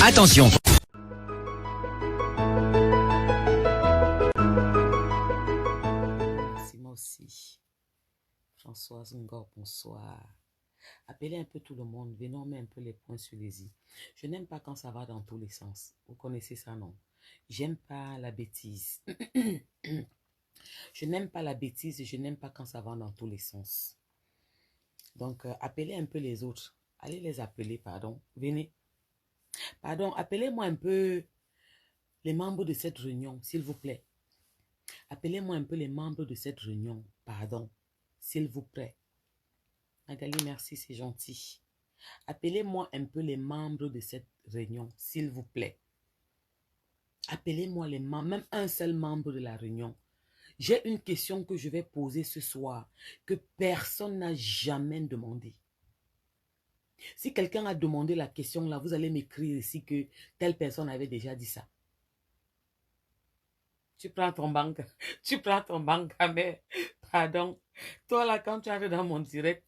Attention. Merci, moi aussi. Françoise Ngor, bonsoir. Appelez un peu tout le monde, venons mettre un peu les points sur les i. Je n'aime pas quand ça va dans tous les sens. Vous connaissez ça, non? J'aime pas la bêtise. Je n'aime pas la bêtise et je n'aime pas quand ça va dans tous les sens. Donc, appelez un peu les autres. Allez les appeler, pardon. Venez. Pardon, appelez-moi un peu les membres de cette réunion, s'il vous plaît. Appelez-moi un peu les membres de cette réunion, pardon, s'il vous plaît. Magali, merci, c'est gentil. Appelez-moi un peu les membres de cette réunion, s'il vous plaît. Appelez-moi les membres, même un seul membre de la réunion. J'ai une question que je vais poser ce soir, que personne n'a jamais demandé. Si quelqu'un a demandé la question là, vous allez m'écrire ici que telle personne avait déjà dit ça. Tu prends ton banque, mais pardon. Toi là, quand tu arrives dans mon direct,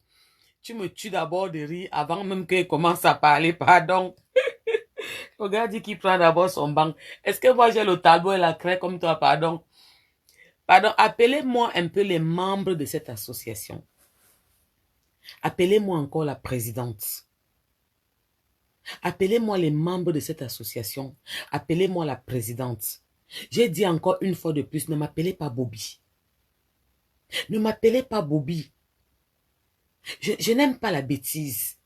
tu me tues d'abord de rire avant même qu'il commence à parler, pardon. Regarde qui prend d'abord son banque. Est-ce que moi j'ai le talbot et la craie comme toi, pardon? Pardon, appelez-moi un peu les membres de cette association. Appelez-moi encore la présidente. Appelez-moi les membres de cette association. Appelez-moi la présidente. J'ai dit encore une fois de plus, ne m'appelez pas Bobby. Ne m'appelez pas Bobby. Je n'aime pas la bêtise.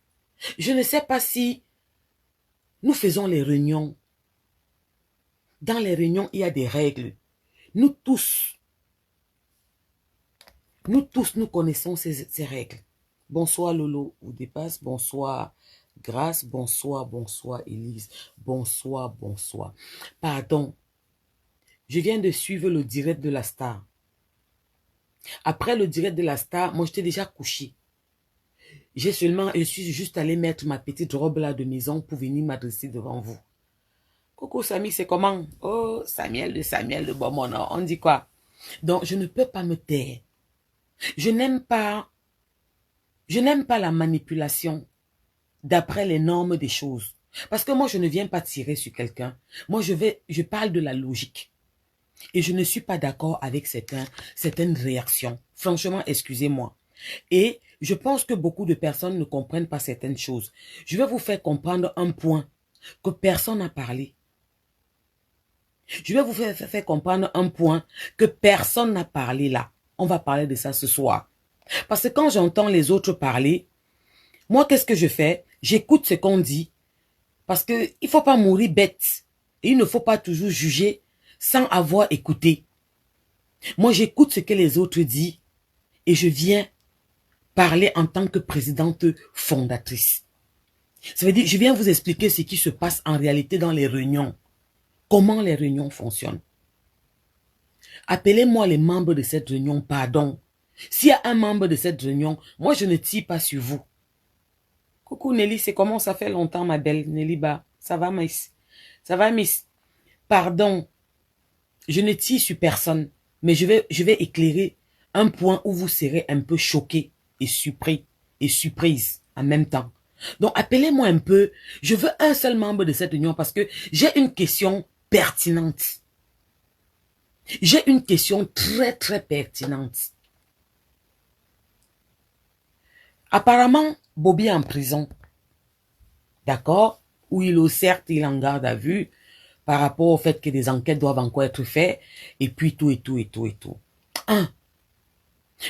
Je ne sais pas si nous faisons les réunions. Dans les réunions, il y a des règles. Nous tous, nous connaissons ces règles. Bonsoir Lolo, vous dépasse. Bonsoir Grâce. Bonsoir, bonsoir Élise. Bonsoir, bonsoir. Pardon. Je viens de suivre le direct de la star. Après le direct de la star, moi j'étais déjà couché. Je suis juste allé mettre ma petite robe là de maison pour venir m'adresser devant vous. Coucou Samy, c'est comment? Oh, Samuel de Beaumont, on dit quoi? Donc je ne peux pas me taire. Je n'aime pas la manipulation d'après les normes des choses. Parce que moi je ne viens pas tirer sur quelqu'un. Moi je parle de la logique. Et je ne suis pas d'accord avec certaines réactions. Franchement, excusez-moi. Et je pense que beaucoup de personnes ne comprennent pas certaines choses. Je vais vous faire comprendre un point que personne n'a parlé. Je vais vous faire comprendre un point que personne n'a parlé là. On va parler de ça ce soir. Parce que quand j'entends les autres parler, moi, qu'est-ce que je fais? J'écoute ce qu'on dit. Parce qu'il ne faut pas mourir bête. Et il ne faut pas toujours juger sans avoir écouté. Moi, j'écoute ce que les autres disent et je viens parler en tant que présidente fondatrice. Ça veut dire, je viens vous expliquer ce qui se passe en réalité dans les réunions. Comment les réunions fonctionnent. Appelez-moi les membres de cette réunion, pardon. S'il y a un membre de cette réunion, moi, je ne tire pas sur vous. Coucou Nelly, c'est comment? Ça fait longtemps, ma belle Nelly Ba. Ça va, Miss? Ça va, Miss? Pardon. Je ne tire sur personne, mais je vais éclairer un point où vous serez un peu choqués et surpris et surprise en même temps. Donc, appelez-moi un peu. Je veux un seul membre de cette union parce que j'ai une question pertinente. J'ai une question très, très pertinente. Apparemment, Bobby est en prison. D'accord? Où il est certes, il est en garde à vue. Par rapport au fait que des enquêtes doivent encore être faites, et puis tout. 1.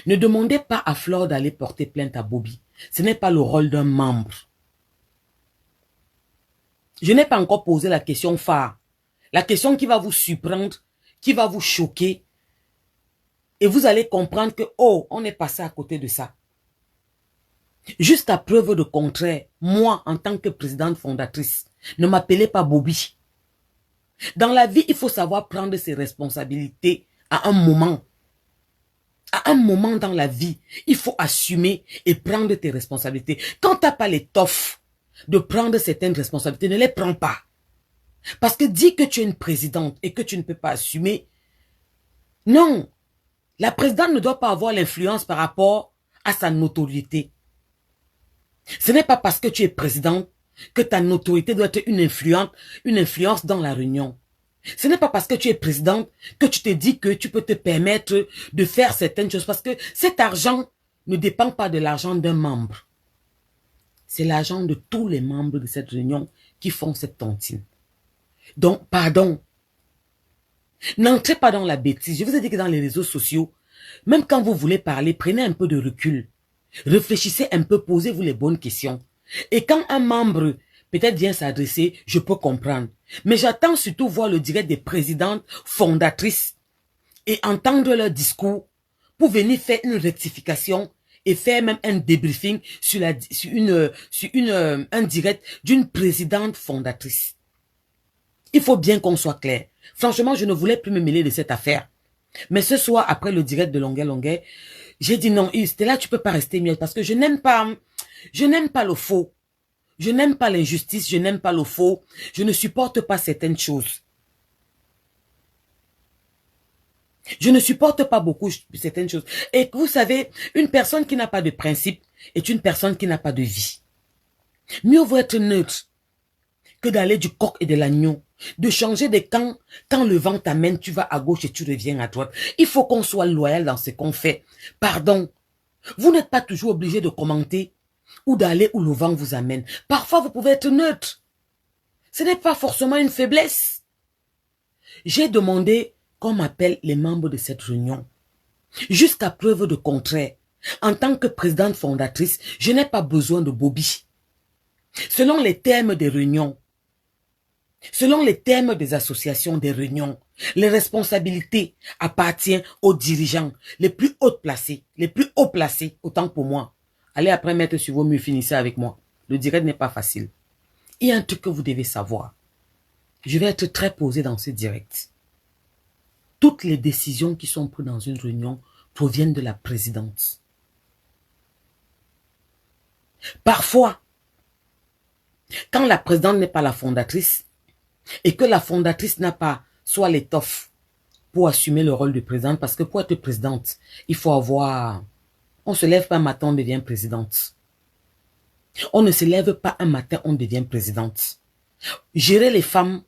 Ne demandez pas à Flore d'aller porter plainte à Bobby. Ce n'est pas le rôle d'un membre. Je n'ai pas encore posé la question phare. La question qui va vous surprendre, qui va vous choquer, et vous allez comprendre que, oh, on est passé à côté de ça. Jusqu'à preuve de contraire, moi, en tant que présidente fondatrice, ne m'appelez pas Bobby. Dans la vie, il faut savoir prendre ses responsabilités à un moment. À un moment dans la vie, il faut assumer et prendre tes responsabilités. Quand tu n'as pas l'étoffe de prendre certaines responsabilités, ne les prends pas. Parce que dis que tu es une présidente et que tu ne peux pas assumer. Non. La présidente ne doit pas avoir l'influence par rapport à sa notoriété. Ce n'est pas parce que tu es présidente que ta notoriété doit être une influence dans la réunion. Ce n'est pas parce que tu es présidente que tu te dis que tu peux te permettre de faire certaines choses. Parce que cet argent ne dépend pas de l'argent d'un membre. C'est l'argent de tous les membres de cette réunion qui font cette tontine. Donc, pardon. N'entrez pas dans la bêtise. Je vous ai dit que dans les réseaux sociaux, même quand vous voulez parler, prenez un peu de recul. Réfléchissez un peu, posez-vous les bonnes questions. Et quand un membre peut-être vient s'adresser, je peux comprendre. Mais j'attends surtout voir le direct des présidentes fondatrices et entendre leur discours pour venir faire une rectification et faire même un débriefing sur un direct d'une présidente fondatrice. Il faut bien qu'on soit clair. Franchement, je ne voulais plus me mêler de cette affaire. Mais ce soir, après le direct de Longuet, j'ai dit non, Stella, tu peux pas rester mieux parce que je n'aime pas le faux. Je n'aime pas l'injustice, je n'aime pas le faux. Je ne supporte pas certaines choses. Je ne supporte pas beaucoup certaines choses. Et vous savez, une personne qui n'a pas de principe est une personne qui n'a pas de vie. Mieux vaut être neutre que d'aller du coq et de l'agneau. De changer de camp, quand le vent t'amène, tu vas à gauche et tu reviens à droite. Il faut qu'on soit loyal dans ce qu'on fait. Pardon, vous n'êtes pas toujours obligé de commenter ou d'aller où le vent vous amène. Parfois, vous pouvez être neutre. Ce n'est pas forcément une faiblesse. J'ai demandé qu'on m'appelle les membres de cette réunion. Jusqu'à preuve de contraire, en tant que présidente fondatrice, je n'ai pas besoin de Bobby. Selon les termes des réunions, selon les termes des associations des réunions, les responsabilités appartiennent aux dirigeants, les plus hauts placés, autant pour moi. Allez après mettre sur vos murs, finissez avec moi. Le direct n'est pas facile. Il y a un truc que vous devez savoir. Je vais être très posé dans ce direct. Toutes les décisions qui sont prises dans une réunion proviennent de la présidente. Parfois, quand la présidente n'est pas la fondatrice, et que la fondatrice n'a pas soit l'étoffe pour assumer le rôle de présidente, parce que pour être présidente, il faut avoir... On ne se lève pas un matin, on devient présidente. On ne se lève pas un matin, on devient présidente. Gérer les femmes,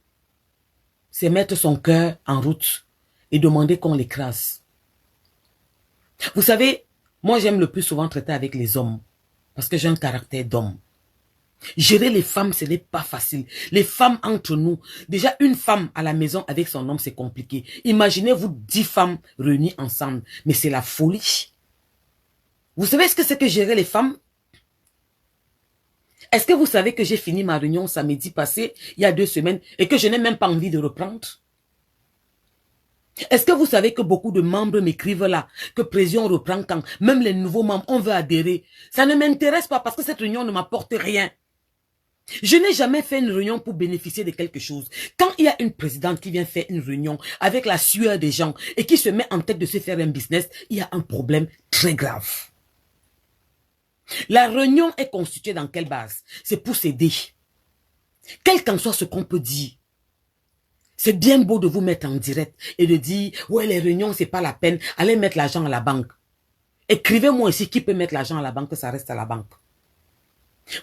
c'est mettre son cœur en route et demander qu'on l'écrase. Vous savez, moi j'aime le plus souvent traiter avec les hommes, parce que j'ai un caractère d'homme. Gérer les femmes, ce n'est pas facile. Les femmes entre nous. Déjà, une femme à la maison avec son homme, c'est compliqué. Imaginez-vous 10 femmes réunies ensemble. Mais c'est la folie. Vous savez ce que c'est que gérer les femmes? Est-ce que vous savez que j'ai fini ma réunion samedi passé, il y a 2 semaines, et que je n'ai même pas envie de reprendre? Est-ce que vous savez que beaucoup de membres m'écrivent là, que Président reprend quand? Même les nouveaux membres, on veut adhérer. Ça ne m'intéresse pas parce que cette réunion ne m'apporte rien. Je n'ai jamais fait une réunion pour bénéficier de quelque chose. Quand il y a une présidente qui vient faire une réunion avec la sueur des gens et qui se met en tête de se faire un business, il y a un problème très grave. La réunion est constituée dans quelle base? C'est pour s'aider. Quel qu'en soit ce qu'on peut dire. C'est bien beau de vous mettre en direct et de dire, ouais, les réunions, c'est pas la peine, allez mettre l'argent à la banque. Écrivez-moi ici qui peut mettre l'argent à la banque, que ça reste à la banque.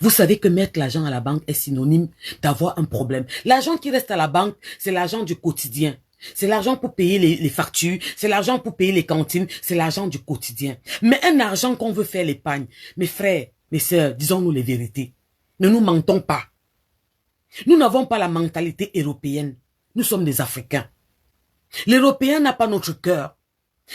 Vous savez que mettre l'argent à la banque est synonyme d'avoir un problème. L'argent qui reste à la banque, c'est l'argent du quotidien. C'est l'argent pour payer les factures, c'est l'argent pour payer les cantines, c'est l'argent du quotidien. Mais un argent qu'on veut faire l'épargne, mes frères, mes sœurs, disons-nous les vérités. Ne nous mentons pas. Nous n'avons pas la mentalité européenne. Nous sommes des Africains. L'Européen n'a pas notre cœur.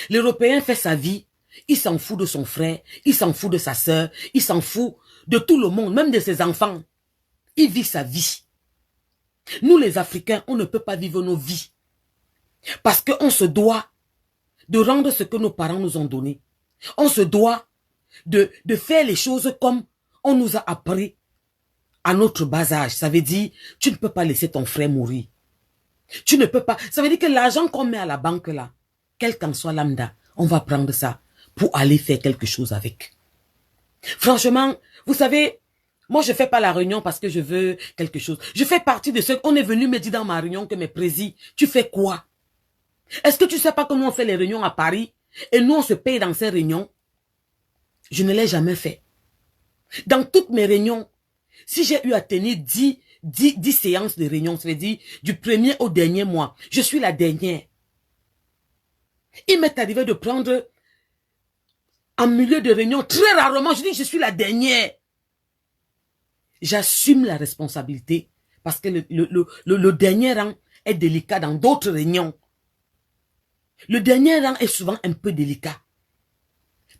L'Européen fait sa vie. Il s'en fout de son frère, il s'en fout de sa sœur, il s'en fout de tout le monde, même de ses enfants. Il vit sa vie. Nous les Africains, on ne peut pas vivre nos vies. Parce qu'on se doit de rendre ce que nos parents nous ont donné. On se doit de faire les choses comme on nous a appris à notre bas âge. Ça veut dire, tu ne peux pas laisser ton frère mourir. Tu ne peux pas. Ça veut dire que l'argent qu'on met à la banque là, quel qu'en soit lambda, on va prendre ça pour aller faire quelque chose avec. Franchement, vous savez, moi je fais pas la réunion parce que je veux quelque chose. Je fais partie de ceux qu'on est venu me dire dans ma réunion que mes présidents, tu fais quoi? Est-ce que tu sais pas comment on fait les réunions à Paris et nous on se paye dans ces réunions? Je ne l'ai jamais fait. Dans toutes mes réunions, Si j'ai eu à tenir 10 séances de réunion, ça veut dire du premier au dernier mois, je suis la dernière. Il m'est arrivé de prendre en milieu de réunion, très rarement, je dis que je suis la dernière. J'assume la responsabilité parce que le dernier rang est délicat dans d'autres réunions. Le dernier rang est souvent un peu délicat.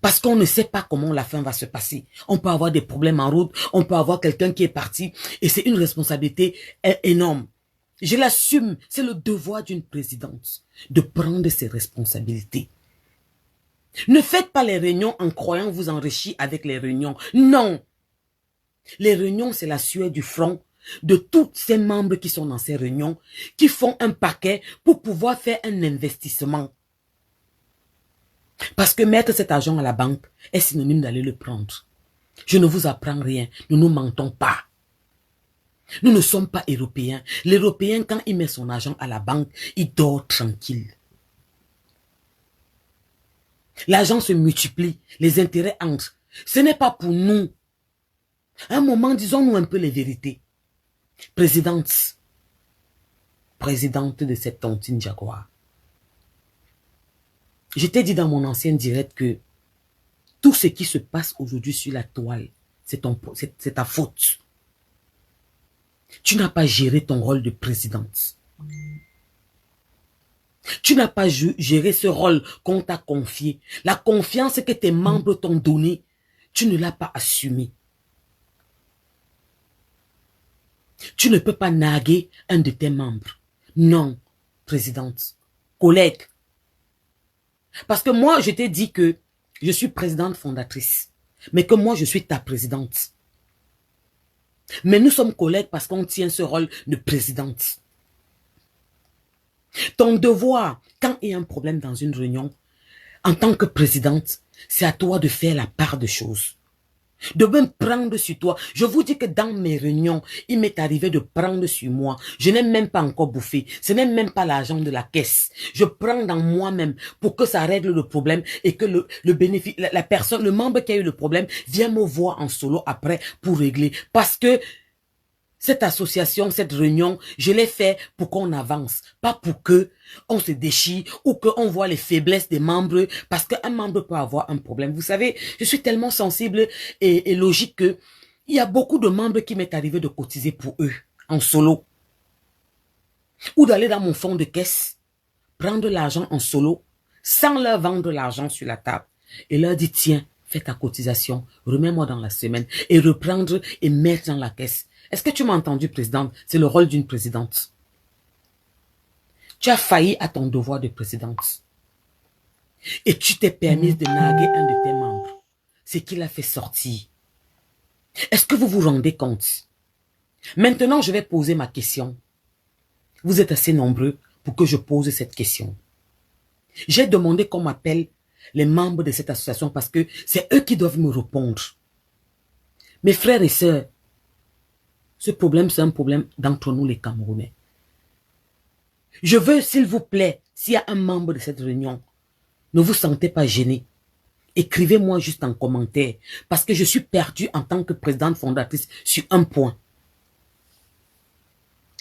Parce qu'on ne sait pas comment la fin va se passer. On peut avoir des problèmes en route, on peut avoir quelqu'un qui est parti et c'est une responsabilité énorme. Je l'assume, c'est le devoir d'une présidente de prendre ses responsabilités. Ne faites pas les réunions en croyant vous enrichir avec les réunions. Non. Les réunions, c'est la sueur du front de tous ces membres qui sont dans ces réunions, qui font un paquet pour pouvoir faire un investissement. Parce que mettre cet argent à la banque est synonyme d'aller le prendre. Je ne vous apprends rien. Nous ne mentons pas. Nous ne sommes pas européens. L'Européen, quand il met son argent à la banque, il dort tranquille. L'argent se multiplie. Les intérêts entrent. Ce n'est pas pour nous. À un moment, disons-nous un peu les vérités. Présidente de cette tontine Jaguar. Je t'ai dit dans mon ancien direct que tout ce qui se passe aujourd'hui sur la toile, c'est ta faute. Tu n'as pas géré ton rôle de présidente. Tu n'as pas géré ce rôle qu'on t'a confié. La confiance que tes membres t'ont donnée, tu ne l'as pas assumée. Tu ne peux pas narguer un de tes membres. Non, présidente. Collègue. Parce que moi, je t'ai dit que je suis présidente fondatrice. Mais que moi, je suis ta présidente. Mais nous sommes collègues parce qu'on tient ce rôle de présidente. Ton devoir, quand il y a un problème dans une réunion, en tant que présidente, c'est à toi de faire la part des choses. De même prendre sur toi. Je vous dis que dans mes réunions, il m'est arrivé de prendre sur moi. Je n'ai même pas encore bouffé. Ce n'est même pas l'argent de la caisse. Je prends dans moi-même pour que ça règle le problème et que le bénéfice, la personne, le membre qui a eu le problème, vient me voir en solo après pour régler. Parce que cette association, cette réunion, je l'ai fait pour qu'on avance, pas pour que on se déchire ou qu'on voit les faiblesses des membres, parce qu'un membre peut avoir un problème. Vous savez, je suis tellement sensible et logique que il y a beaucoup de membres qui m'est arrivé de cotiser pour eux, en solo. Ou d'aller dans mon fonds de caisse, prendre l'argent en solo, sans leur vendre l'argent sur la table, et leur dire, tiens, fais ta cotisation, remets-moi dans la semaine, et reprendre et mettre dans la caisse. Est-ce que tu m'as entendu, présidente? C'est le rôle d'une présidente. Tu as failli à ton devoir de présidente. Et tu t'es permise de narguer un de tes membres. C'est qu'il a fait sortir. Est-ce que vous vous rendez compte? Maintenant, je vais poser ma question. Vous êtes assez nombreux pour que je pose cette question. J'ai demandé qu'on m'appelle les membres de cette association parce que c'est eux qui doivent me répondre. Mes frères et sœurs, ce problème, c'est un problème d'entre nous les Camerounais. Je veux, s'il vous plaît, s'il y a un membre de cette réunion, ne vous sentez pas gêné. Écrivez-moi juste en commentaire, parce que je suis perdue en tant que présidente fondatrice sur un point.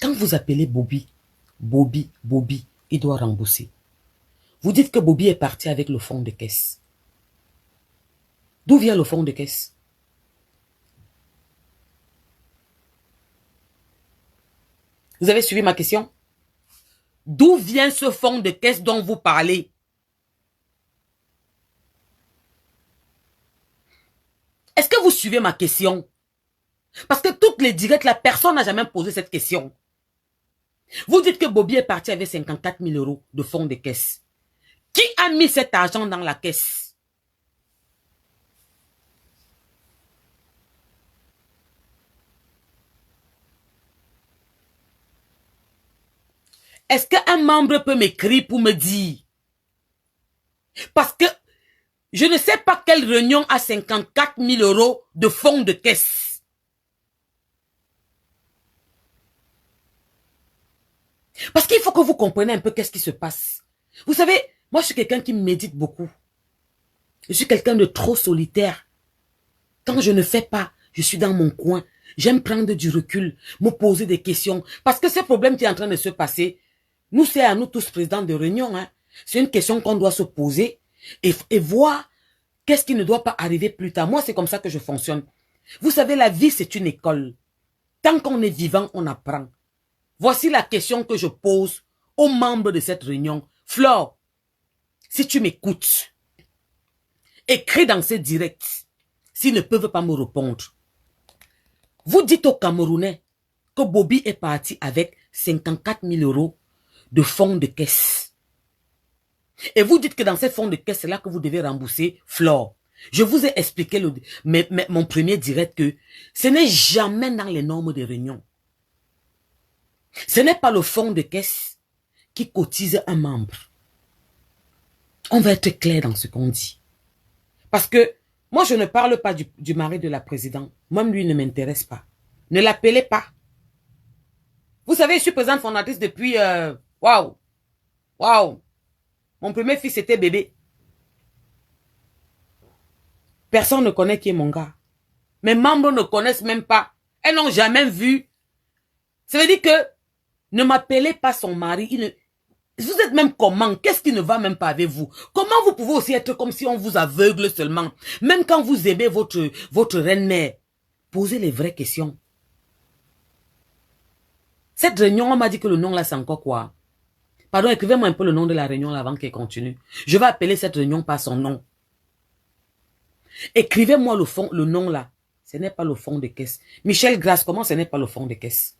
Quand vous appelez Bobby, il doit rembourser. Vous dites que Bobby est parti avec le fonds de caisse. D'où vient le fonds de caisse? Vous avez suivi ma question? D'où vient ce fonds de caisse dont vous parlez? Est-ce que vous suivez ma question? Parce que toutes les directs, la personne n'a jamais posé cette question. Vous dites que Bobby est parti avec 54 000 € de fonds de caisse. Qui a mis cet argent dans la caisse? Est-ce qu'un membre peut m'écrire pour me dire? Parce que je ne sais pas quelle réunion a 54 000 € de fonds de caisse. Parce qu'il faut que vous compreniez un peu qu'est-ce qui se passe. Vous savez, moi je suis quelqu'un qui médite beaucoup. Je suis quelqu'un de trop solitaire. Quand je ne fais pas, je suis dans mon coin. J'aime prendre du recul, me poser des questions. Parce que ce problème qui est en train de se passer, nous, c'est à nous tous, présidents de réunion. Hein. C'est une question qu'on doit se poser et voir qu'est-ce qui ne doit pas arriver plus tard. Moi, c'est comme ça que je fonctionne. Vous savez, la vie, c'est une école. Tant qu'on est vivant, on apprend. Voici la question que je pose aux membres de cette réunion. Flore, si tu m'écoutes, écris dans ces directs s'ils ne peuvent pas me répondre. Vous dites aux Camerounais que Bobby est parti avec 54 000 € de fonds de caisse. Et vous dites que dans ces fonds de caisse, c'est là que vous devez rembourser Flore. Je vous ai expliqué mon premier direct que ce n'est jamais dans les normes de réunion. Ce n'est pas le fonds de caisse qui cotise un membre. On va être clair dans ce qu'on dit. Parce que moi, je ne parle pas du mari de la présidente. Même lui ne m'intéresse pas. Ne l'appelez pas. Vous savez, je suis présidente fondatrice depuis... Waouh! Waouh! Mon premier fils était bébé. Personne ne connaît qui est mon gars. Mes membres ne connaissent même pas. Elles n'ont jamais vu. Ça veut dire que ne m'appelez pas son mari. Vous êtes même comment? Qu'est-ce qui ne va même pas avec vous? Comment vous pouvez aussi être comme si on vous aveugle seulement? Même quand vous aimez votre reine-mère. Posez les vraies questions. Cette réunion, on m'a dit que le nom là, c'est encore quoi? Pardon, écrivez-moi un peu le nom de la réunion là avant qu'elle continue. Je vais appeler cette réunion par son nom. Écrivez-moi le nom là. Ce n'est pas le fond de caisse. Michel Grasse, comment ce n'est pas le fond de caisse?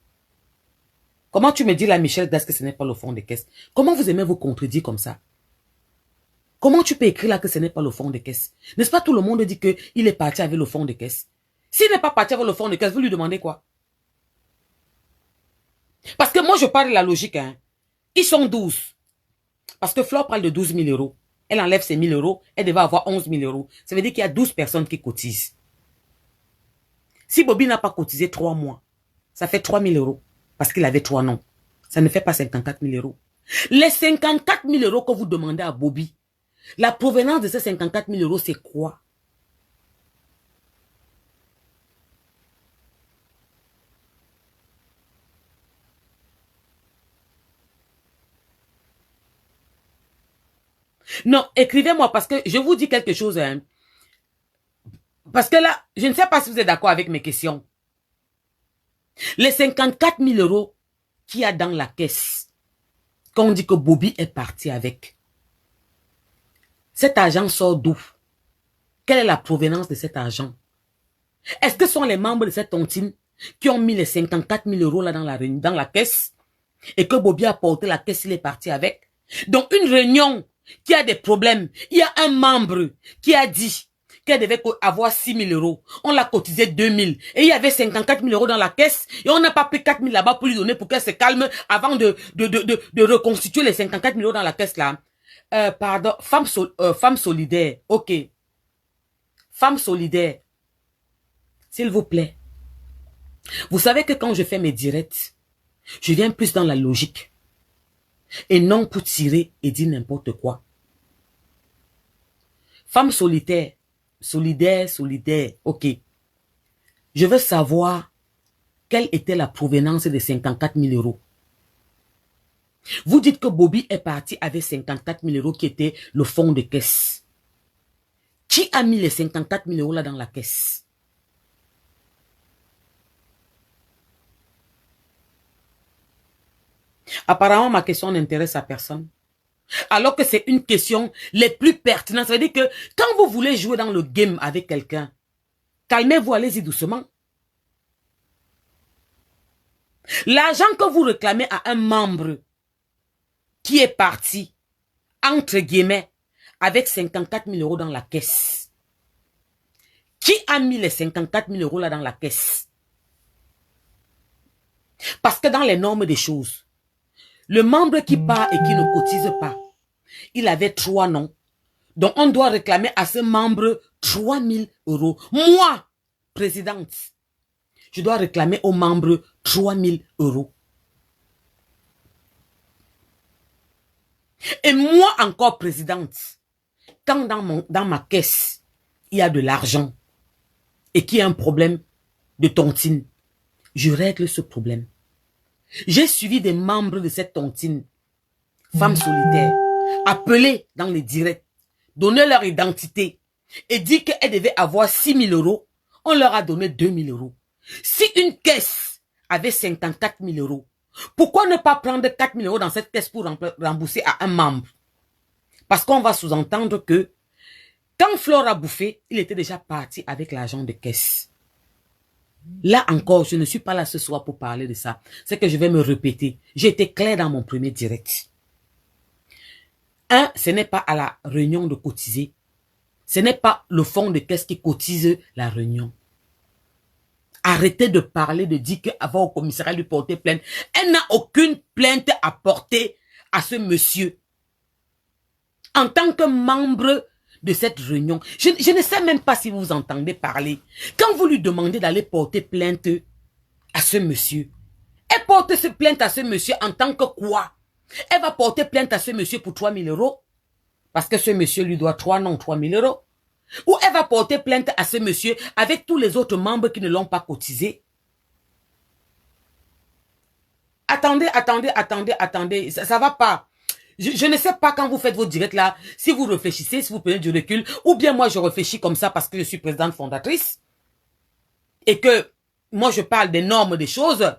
Comment tu me dis là, Michel Grasse, que ce n'est pas le fond de caisse? Comment vous aimez vous contredire comme ça? Comment tu peux écrire là que ce n'est pas le fond de caisse? N'est-ce pas tout le monde dit qu'il est parti avec le fond de caisse? S'il n'est pas parti avec le fond de caisse, vous lui demandez quoi? Parce que moi, je parle de la logique. Hein. Ils sont 12. Parce que Flore parle de 12 000 €. Elle enlève ses 1 000 €. Elle devait avoir 11 000 €. Ça veut dire qu'il y a 12 personnes qui cotisent. Si Bobby n'a pas cotisé 3 mois, ça fait 3 000 €. Parce qu'il avait 3 noms. Ça ne fait pas 54 000 €. Les 54 000 € que vous demandez à Bobby, la provenance de ces 54 000 €, c'est quoi? Non, écrivez-moi parce que je vous dis quelque chose. Hein. Parce que là, je ne sais pas si vous êtes d'accord avec mes questions. Les 54 000 € qu'il y a dans la caisse, quand on dit que Bobby est parti avec, cet argent sort d'où? Quelle est la provenance de cet argent? Est-ce que ce sont les membres de cette tontine qui ont mis les 54 000 € là dans la caisse et que Bobby a porté la caisse, il est parti avec? Donc une réunion qui a des problèmes, il y a un membre qui a dit qu'elle devait avoir 6 000 €. On l'a cotisé 2 000. Et il y avait 54 000 € dans la caisse. Et on n'a pas pris 4 000 là-bas pour lui donner pour qu'elle se calme avant de reconstituer les 54 000 € dans la caisse là. Pardon, femme solidaire. Ok. Femme solidaire. S'il vous plaît. Vous savez que quand je fais mes directs, je viens plus dans la logique. Et non pour tirer et dire n'importe quoi. Femme solidaire. Solidaire, ok. Je veux savoir quelle était la provenance des 54 000 €. Vous dites que Bobby est parti avec 54 000 € qui était le fonds de caisse. Qui a mis les 54 000 € là dans la caisse? Apparemment, ma question n'intéresse à personne. Alors que c'est une question les plus pertinentes. Ça veut dire que quand vous voulez jouer dans le game avec quelqu'un, calmez-vous, allez-y doucement. L'argent que vous réclamez à un membre qui est parti, entre guillemets, avec 54 000 € dans la caisse. Qui a mis les 54 000 € là dans la caisse? Parce que dans les normes des choses, le membre qui part et qui ne cotise pas, il avait 3 noms. Donc, on doit réclamer à ce membre 3 000 €. Moi, présidente, je dois réclamer aux membres 3 000 €. Et moi encore, présidente, quand dans ma caisse, il y a de l'argent et qu'il y a un problème de tontine, je règle ce problème. J'ai suivi des membres de cette tontine, femmes solitaires, appeler dans les directs, donner leur identité et dire qu'elles devaient avoir 6 000 €. On leur a donné 2 000 €. Si une caisse avait 54 000 €, pourquoi ne pas prendre 4 000 € dans cette caisse pour rembourser à un membre? Parce qu'on va sous-entendre que quand Flore a bouffé, il était déjà parti avec l'argent de caisse. Là encore, je ne suis pas là ce soir pour parler de ça. C'est que je vais me répéter. J'ai été clair dans mon premier direct. Ce n'est pas à la réunion de cotiser. Ce n'est pas le fonds de caisse qui cotise la réunion. Arrêtez de parler, de dire qu'avant au commissariat lui porter plainte. Elle n'a aucune plainte à porter à ce monsieur. En tant que membre de cette réunion, je ne sais même pas si vous entendez parler. Quand vous lui demandez d'aller porter plainte à ce monsieur, elle porte ce plainte à ce monsieur en tant que quoi? Elle va porter plainte à ce monsieur pour 3 000 € parce que ce monsieur lui doit 3 000 €. Ou elle va porter plainte à ce monsieur avec tous les autres membres qui ne l'ont pas cotisé. Attendez, ça va pas. Je ne sais pas quand vous faites vos directs là, si vous réfléchissez, si vous prenez du recul, ou bien moi je réfléchis comme ça parce que je suis présidente fondatrice et que moi je parle des normes des choses.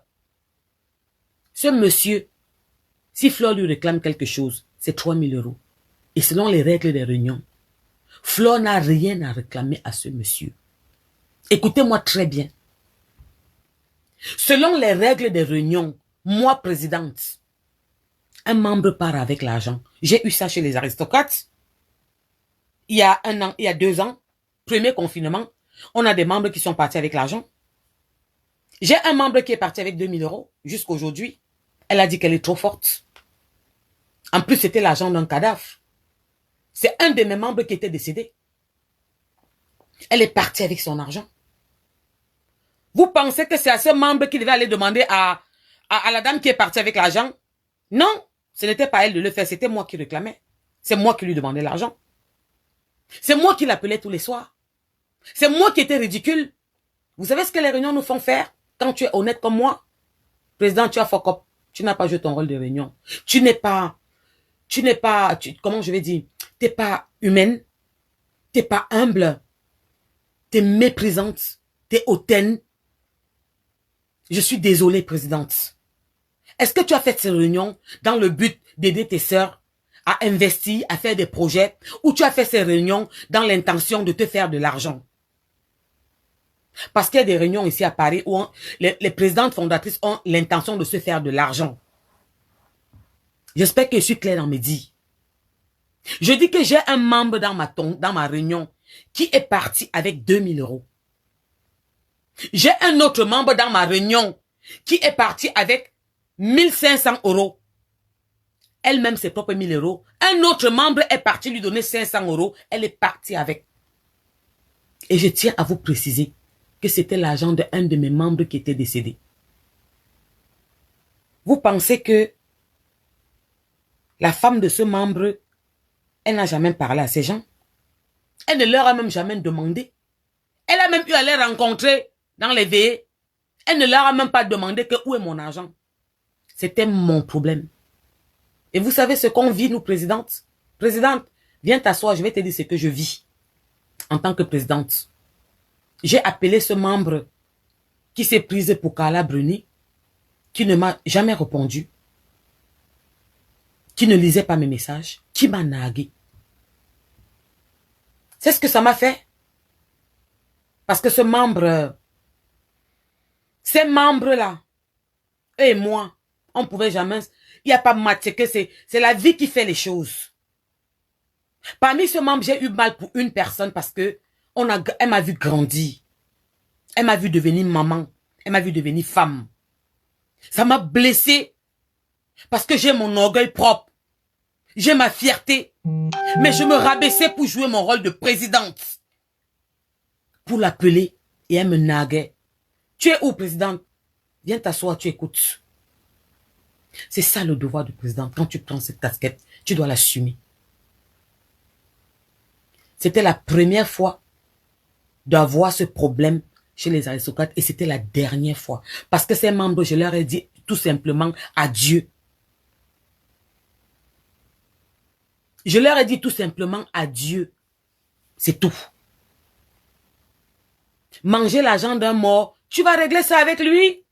Ce monsieur, si Flore lui réclame quelque chose, c'est 3 000 €. Et selon les règles des réunions, Flore n'a rien à réclamer à ce monsieur. Écoutez-moi très bien. Selon les règles des réunions, moi présidente, un membre part avec l'argent. J'ai eu ça chez les aristocrates. Il y a 1 an, il y a 2 ans, premier confinement, on a des membres qui sont partis avec l'argent. J'ai un membre qui est parti avec 2 000 € jusqu'aujourd'hui. Elle a dit qu'elle est trop forte. En plus, c'était l'argent d'un cadavre. C'est un de mes membres qui était décédé. Elle est partie avec son argent. Vous pensez que c'est à ce membre qui devait aller demander à la dame qui est partie avec l'argent? Non, ce n'était pas elle de le faire, c'était moi qui réclamais. C'est moi qui lui demandais l'argent. C'est moi qui l'appelais tous les soirs. C'est moi qui étais ridicule. Vous savez ce que les réunions nous font faire quand tu es honnête comme moi? Président, tu as fuck up. Tu n'as pas joué ton rôle de réunion. Comment je vais dire? Tu n'es pas humaine. Tu n'es pas humble. Tu es méprisante. Tu es hautaine. Je suis désolée, présidente. Est-ce que tu as fait ces réunions dans le but d'aider tes sœurs à investir, à faire des projets, ou tu as fait ces réunions dans l'intention de te faire de l'argent? Parce qu'il y a des réunions ici à Paris où les présidentes fondatrices ont l'intention de se faire de l'argent. J'espère que je suis claire dans mes dits. Je dis que j'ai un membre dans ma réunion qui est parti avec 2 000 €. J'ai un autre membre dans ma réunion qui est parti avec 1 500 €. Elle-même ses propres 1 000 €. Un autre membre est parti lui donner 500 €. Elle est partie avec. Et je tiens à vous préciser que c'était l'argent d'un de mes membres qui était décédé. Vous pensez que la femme de ce membre, elle n'a jamais parlé à ces gens? Elle ne leur a même jamais demandé. Elle a même eu à les rencontrer dans les veillées. Elle ne leur a même pas demandé que où est mon argent. C'était mon problème. Et vous savez ce qu'on vit, nous, présidente? Présidente, viens t'asseoir, je vais te dire ce que je vis en tant que présidente. J'ai appelé ce membre qui s'est prise pour Carla Bruni, qui ne m'a jamais répondu, qui ne lisait pas mes messages, qui m'a nargué. C'est ce que ça m'a fait. Parce que ces membres-là, et moi, on ne pouvait jamais, il n'y a pas de match, c'est la vie qui fait les choses. Parmi ce membre, j'ai eu mal pour une personne parce que elle m'a vu grandir. Elle m'a vu devenir maman. Elle m'a vu devenir femme. Ça m'a blessé parce que j'ai mon orgueil propre. J'ai ma fierté. Mais je me rabaissais pour jouer mon rôle de présidente. Pour l'appeler et elle me narguait. Tu es où, présidente? Viens t'asseoir, tu écoutes. C'est ça le devoir du président. Quand tu prends cette casquette, tu dois l'assumer. C'était la première fois d'avoir ce problème chez les aristocrates et c'était la dernière fois. Parce que ces membres, je leur ai dit tout simplement adieu. Je leur ai dit tout simplement adieu. C'est tout. Manger l'argent d'un mort, tu vas régler ça avec lui.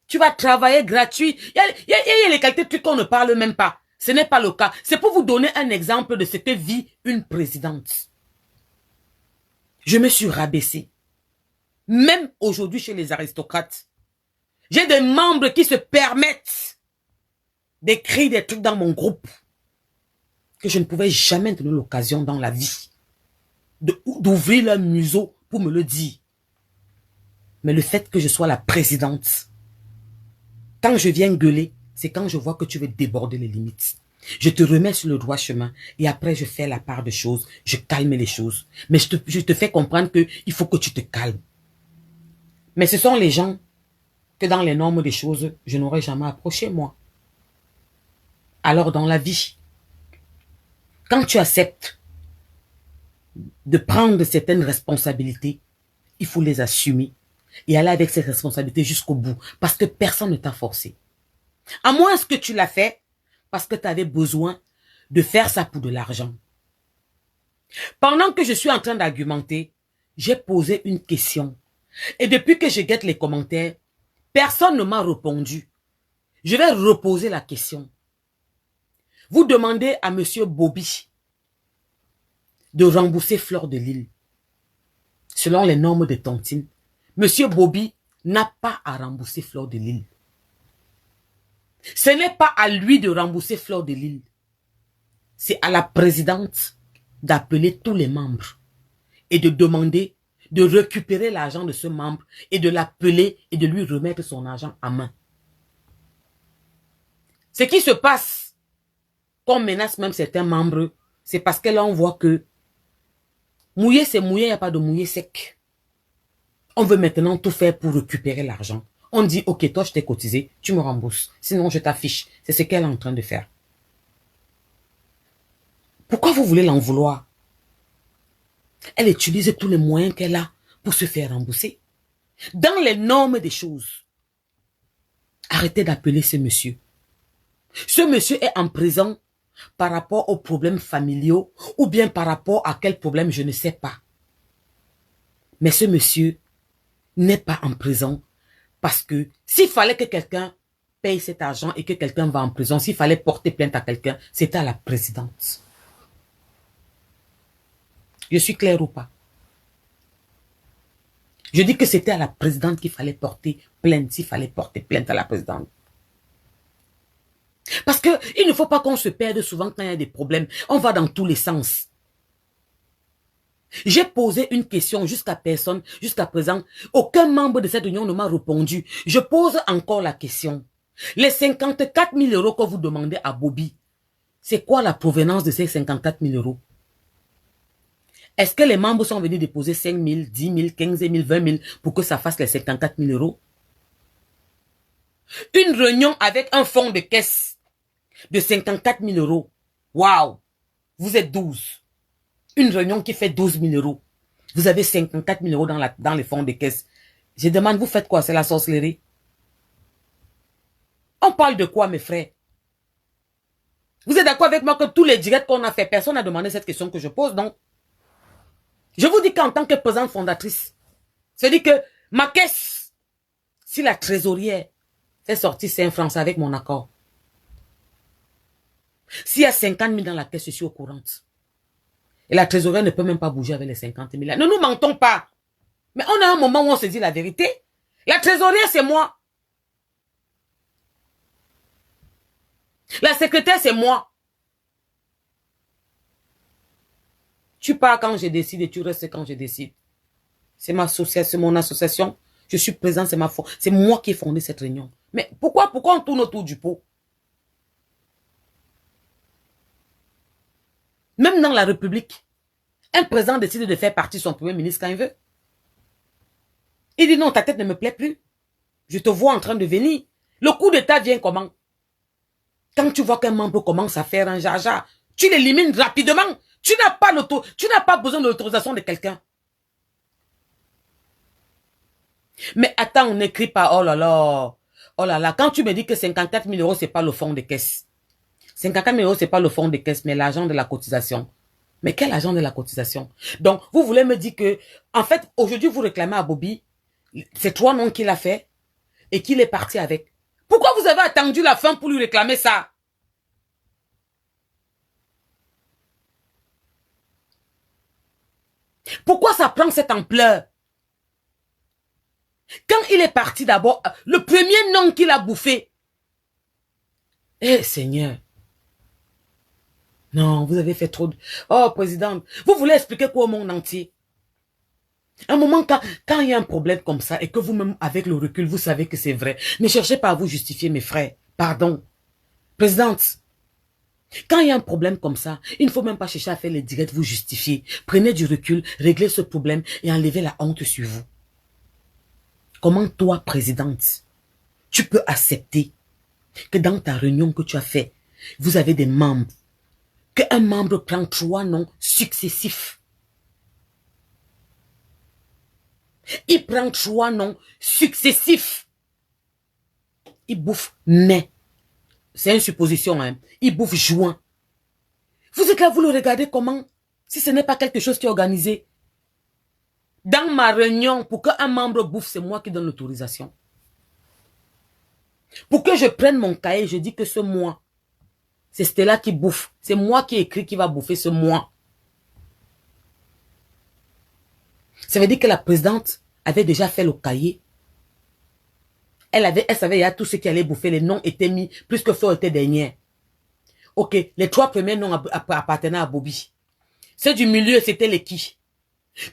Tu vas travailler gratuit. Il y a les qualités de trucs qu'on ne parle même pas. Ce n'est pas le cas. C'est pour vous donner un exemple de ce que vit une présidente. Je me suis rabaissée. Même aujourd'hui chez les aristocrates. J'ai des membres qui se permettent d'écrire des trucs dans mon groupe que je ne pouvais jamais donner l'occasion dans la vie d'ouvrir leur museau pour me le dire. Mais le fait que je sois la présidente, quand je viens gueuler, c'est quand je vois que tu veux déborder les limites. Je te remets sur le droit chemin et après je fais la part des choses, je calme les choses. Mais je te fais comprendre qu'il faut que tu te calmes. Mais ce sont les gens que dans les normes des choses, je n'aurais jamais approché moi. Alors dans la vie, quand tu acceptes de prendre certaines responsabilités, il faut les assumer et aller avec ces responsabilités jusqu'au bout parce que personne ne t'a forcé. À moins que tu l'as fait parce que tu avais besoin de faire ça pour de l'argent. Pendant que je suis en train d'argumenter, j'ai posé une question. Et depuis que je guette les commentaires, personne ne m'a répondu. Je vais reposer la question. Vous demandez à Monsieur Bobby de rembourser Fleur de Lys. Selon les normes de tontine, Monsieur Bobby n'a pas à rembourser Fleur de Lys. Ce n'est pas à lui de rembourser Fleur de Lys. C'est à la présidente d'appeler tous les membres et de demander de récupérer l'argent de ce membre et de l'appeler et de lui remettre son argent à main. Ce qui se passe, qu'on menace même certains membres, c'est parce que là on voit que mouiller c'est mouiller, il n'y a pas de mouiller sec. On veut maintenant tout faire pour récupérer l'argent. On dit, ok, toi je t'ai cotisé, tu me rembourses, sinon je t'affiche. C'est ce qu'elle est en train de faire. Pourquoi vous voulez l'en vouloir? Elle utilise tous les moyens qu'elle a pour se faire rembourser. Dans les normes des choses, arrêtez d'appeler ce monsieur. Ce monsieur est en prison par rapport aux problèmes familiaux ou bien par rapport à quel problème, je ne sais pas. Mais ce monsieur n'est pas en prison parce que s'il fallait que quelqu'un paye cet argent et que quelqu'un va en prison, s'il fallait porter plainte à quelqu'un, c'était à la présidente. Je suis clair ou pas? Je dis que c'était à la présidente qu'il fallait porter plainte, s'il fallait porter plainte à la présidente. Parce que il ne faut pas qu'on se perde souvent quand il y a des problèmes. On va dans tous les sens. J'ai posé une question jusqu'à personne, jusqu'à présent. Aucun membre de cette union ne m'a répondu. Je pose encore la question. Les 54 000 euros que vous demandez à Bobby, c'est quoi la provenance de ces 54 000 euros? Est-ce que les membres sont venus déposer 5 000, 10 000, 15 000, 20 000 pour que ça fasse les 54 000 euros? Une réunion avec un fonds de caisse de 54 000 euros. Waouh! Vous êtes 12. Une réunion qui fait 12 000 euros. Vous avez 54 000 euros dans les fonds de caisse. Je demande, vous faites quoi? C'est la sorcellerie? On parle de quoi, mes frères? Vous êtes d'accord avec moi que tous les directs qu'on a fait, personne n'a demandé cette question que je pose, donc? Je vous dis qu'en tant que présidente fondatrice, c'est-à-dire que ma caisse, si la trésorière fait sortir 5 francs avec mon accord, s'il y a 50 000 dans la caisse, je suis au courant. Et la trésorière ne peut même pas bouger avec les 50 000. Ne nous mentons pas. Mais on a un moment où on se dit la vérité. La trésorière, c'est moi. La secrétaire, c'est moi. Tu pars quand je décide et tu restes quand je décide. C'est ma association, c'est mon association. Je suis présent, c'est moi qui ai fondé cette réunion. Mais pourquoi on tourne autour du pot? Même dans la République, un président décide de faire partie son premier ministre quand il veut. Il dit non, ta tête ne me plaît plus. Je te vois en train de venir. Le coup d'état vient comment? Quand tu vois qu'un membre commence à faire un jaja, tu l'élimines rapidement. Tu n'as pas besoin de l'autorisation de quelqu'un. Mais attends, on n'écrit pas, oh là là. Oh là là, quand tu me dis que 54 000 euros, c'est pas le fonds de caisse. 54 000 euros, c'est pas le fonds de caisse, mais l'argent de la cotisation. Mais quel argent de la cotisation? Donc, vous voulez me dire que, en fait, aujourd'hui, vous réclamez à Bobby, c'est 3 noms qu'il a fait et qu'il est parti avec. Pourquoi vous avez attendu la fin pour lui réclamer ça? Pourquoi ça prend cette ampleur? Quand il est parti d'abord, le premier nom qu'il a bouffé. Eh, Seigneur. Non, vous avez fait trop de... Oh, présidente, vous voulez expliquer quoi au monde entier? Un moment, quand il y a un problème comme ça et que vous-même, avec le recul, vous savez que c'est vrai, ne cherchez pas à vous justifier, mes frères. Pardon. Présidente, quand il y a un problème comme ça, il ne faut même pas chercher à faire les directs, vous justifier. Prenez du recul, réglez ce problème et enlevez la honte sur vous. Comment toi, présidente, tu peux accepter que dans ta réunion que tu as fait, vous avez des membres, qu'un membre prend 3 noms successifs. Il prend 3 noms successifs. Il bouffe mai. C'est une supposition, hein. Il bouffe juin. Vous êtes là, vous le regardez comment? Si ce n'est pas quelque chose qui est organisé. Dans ma réunion, pour qu'un membre bouffe, c'est moi qui donne l'autorisation. Pour que je prenne mon cahier, je dis que ce mois, c'est Stella qui bouffe. C'est moi qui écris qui va bouffer ce mois. Ça veut dire que la présidente avait déjà fait le cahier. Elle savait, il y a tout ce qui allait bouffer. Les noms étaient mis, plus que feu était dernier. Ok, les 3 premiers noms appartenaient à Bobby. Ceux du milieu, c'était les qui?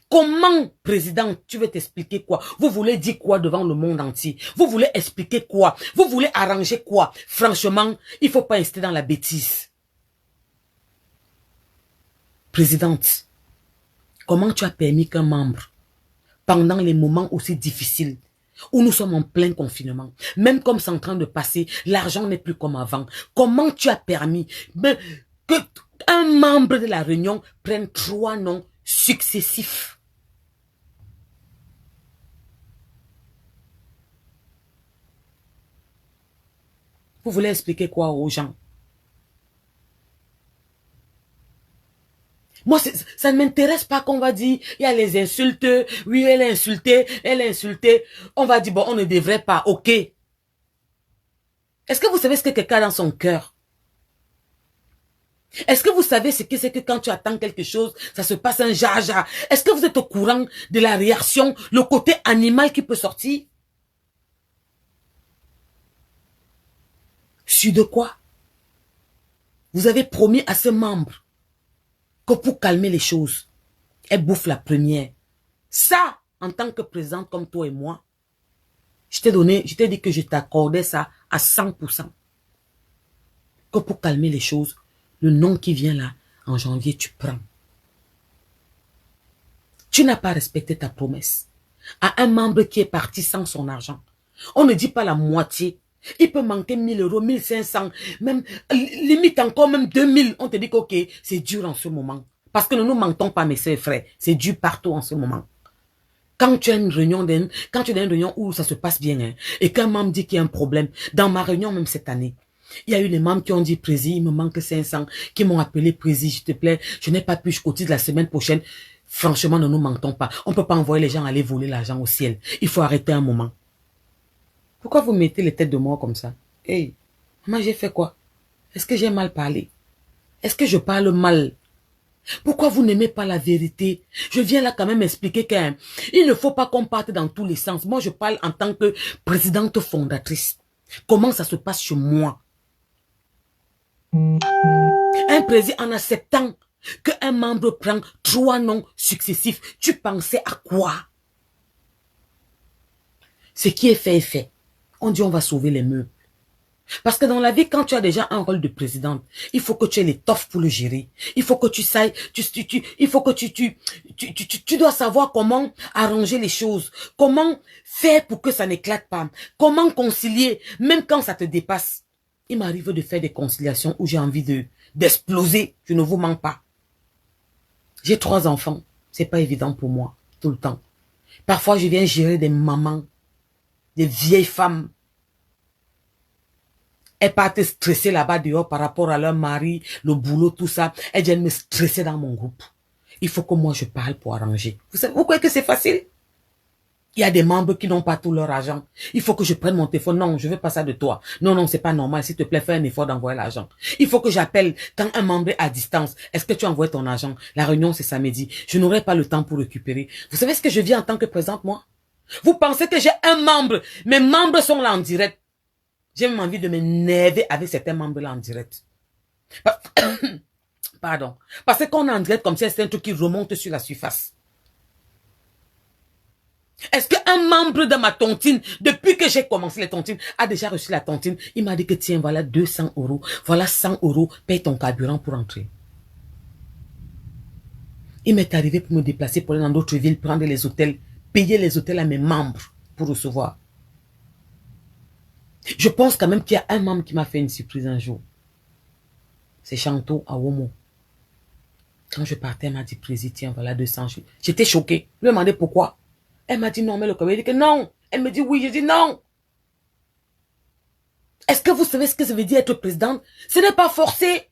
Comment, président, tu veux t'expliquer quoi? Vous voulez dire quoi devant le monde entier? Vous voulez expliquer quoi? Vous voulez arranger quoi? Franchement, il ne faut pas rester dans la bêtise. Présidente, comment tu as permis qu'un membre, pendant les moments aussi difficiles, où nous sommes en plein confinement, même comme c'est en train de passer, l'argent n'est plus comme avant, comment tu as permis que un membre de la réunion prenne 3 noms successifs? Vous voulez expliquer quoi aux gens? Moi, ça ne m'intéresse pas qu'on va dire, il y a les insultes, oui, elle est insultée, elle est insultée. On va dire, bon, on ne devrait pas, ok. Est-ce que vous savez ce que quelqu'un a dans son cœur? Est-ce que vous savez ce que c'est que quand tu attends quelque chose, ça se passe un jaja? Est-ce que vous êtes au courant de la réaction, le côté animal qui peut sortir? Sur de quoi? Vous avez promis à ce membre que pour calmer les choses, elle bouffe la première. Ça, en tant que présidente comme toi et moi, je t'ai dit que je t'accordais ça à 100%. Que pour calmer les choses, le nom qui vient là, en janvier, tu prends. Tu n'as pas respecté ta promesse à un membre qui est parti sans son argent. On ne dit pas la moitié. Il peut manquer 1 000 euros, 1 500, même, limite encore même 2 000. On te dit que ok, c'est dur en ce moment. Parce que ne nous mentons pas, mes soeurs et frères. C'est dur partout en ce moment. Quand tu as une réunion, quand tu as une réunion où ça se passe bien, hein, et qu'un membre dit qu'il y a un problème, dans ma réunion même cette année, il y a eu des membres qui ont dit, Prési, il me manque 500, qui m'ont appelé, Prési, s'il te plaît, je n'ai pas pu, je cotise la semaine prochaine. Franchement, ne nous mentons pas. On ne peut pas envoyer les gens aller voler l'argent au ciel. Il faut arrêter un moment. Pourquoi vous mettez les têtes de mort comme ça? Hey, moi j'ai fait quoi? Est-ce que j'ai mal parlé? Est-ce que je parle mal? Pourquoi vous n'aimez pas la vérité? Je viens là quand même expliquer qu'il ne faut pas qu'on parte dans tous les sens. Moi, je parle en tant que présidente fondatrice. Comment ça se passe chez moi? Un président en acceptant qu'un membre prend 3 noms successifs. Tu pensais à quoi? Ce qui est fait est fait. On dit on va sauver les meubles. Parce que dans la vie, quand tu as déjà un rôle de présidente, il faut que tu aies l'étoffe pour le gérer. Il faut que tu saches, il faut que tu dois savoir comment arranger les choses. Comment faire pour que ça n'éclate pas. Comment concilier, même quand ça te dépasse. Il m'arrive de faire des conciliations où j'ai envie d'exploser. Je ne vous mens pas. J'ai 3 enfants. C'est pas évident pour moi, tout le temps. Parfois, je viens gérer des mamans Des vieilles femmes. Elles partent stresser là-bas dehors par rapport à leur mari, le boulot, tout ça. Elles viennent me stresser dans mon groupe. Il faut que moi je parle pour arranger. Vous savez, vous croyez que c'est facile? Il y a des membres qui n'ont pas tout leur argent. Il faut que je prenne mon téléphone. Non, je veux pas ça de toi. Non, non, c'est pas normal. S'il te plaît, fais un effort d'envoyer l'argent. Il faut que j'appelle quand un membre est à distance. Est-ce que tu envoies ton argent? La réunion, c'est samedi. Je n'aurai pas le temps pour récupérer. Vous savez ce que je vis en tant que présidente, moi? Vous pensez que j'ai un membre? Mes membres sont là en direct. J'ai même envie de m'énerver avec certains membres-là en direct. Pardon. Parce qu'on est en direct comme si c'est un truc qui remonte sur la surface. Est-ce qu'un membre de ma tontine, depuis que j'ai commencé les tontines, a déjà reçu la tontine? Il m'a dit que tiens, voilà 200 €, voilà 100 €, paye ton carburant pour entrer. Il m'est arrivé pour me déplacer pour aller dans d'autres villes, prendre les hôtels, payer les hôtels à mes membres pour recevoir. Je pense quand même qu'il y a un membre qui m'a fait une surprise un jour. C'est Chanto à Womo. Quand je partais, elle m'a dit, Président, tiens, voilà 200 €. J'étais choquée. Je lui ai demandé pourquoi. Elle m'a dit non, mais le Kobe, il dit que non. Elle me dit oui, je dis non. Est-ce que vous savez ce que ça veut dire être présidente? Ce n'est pas forcé.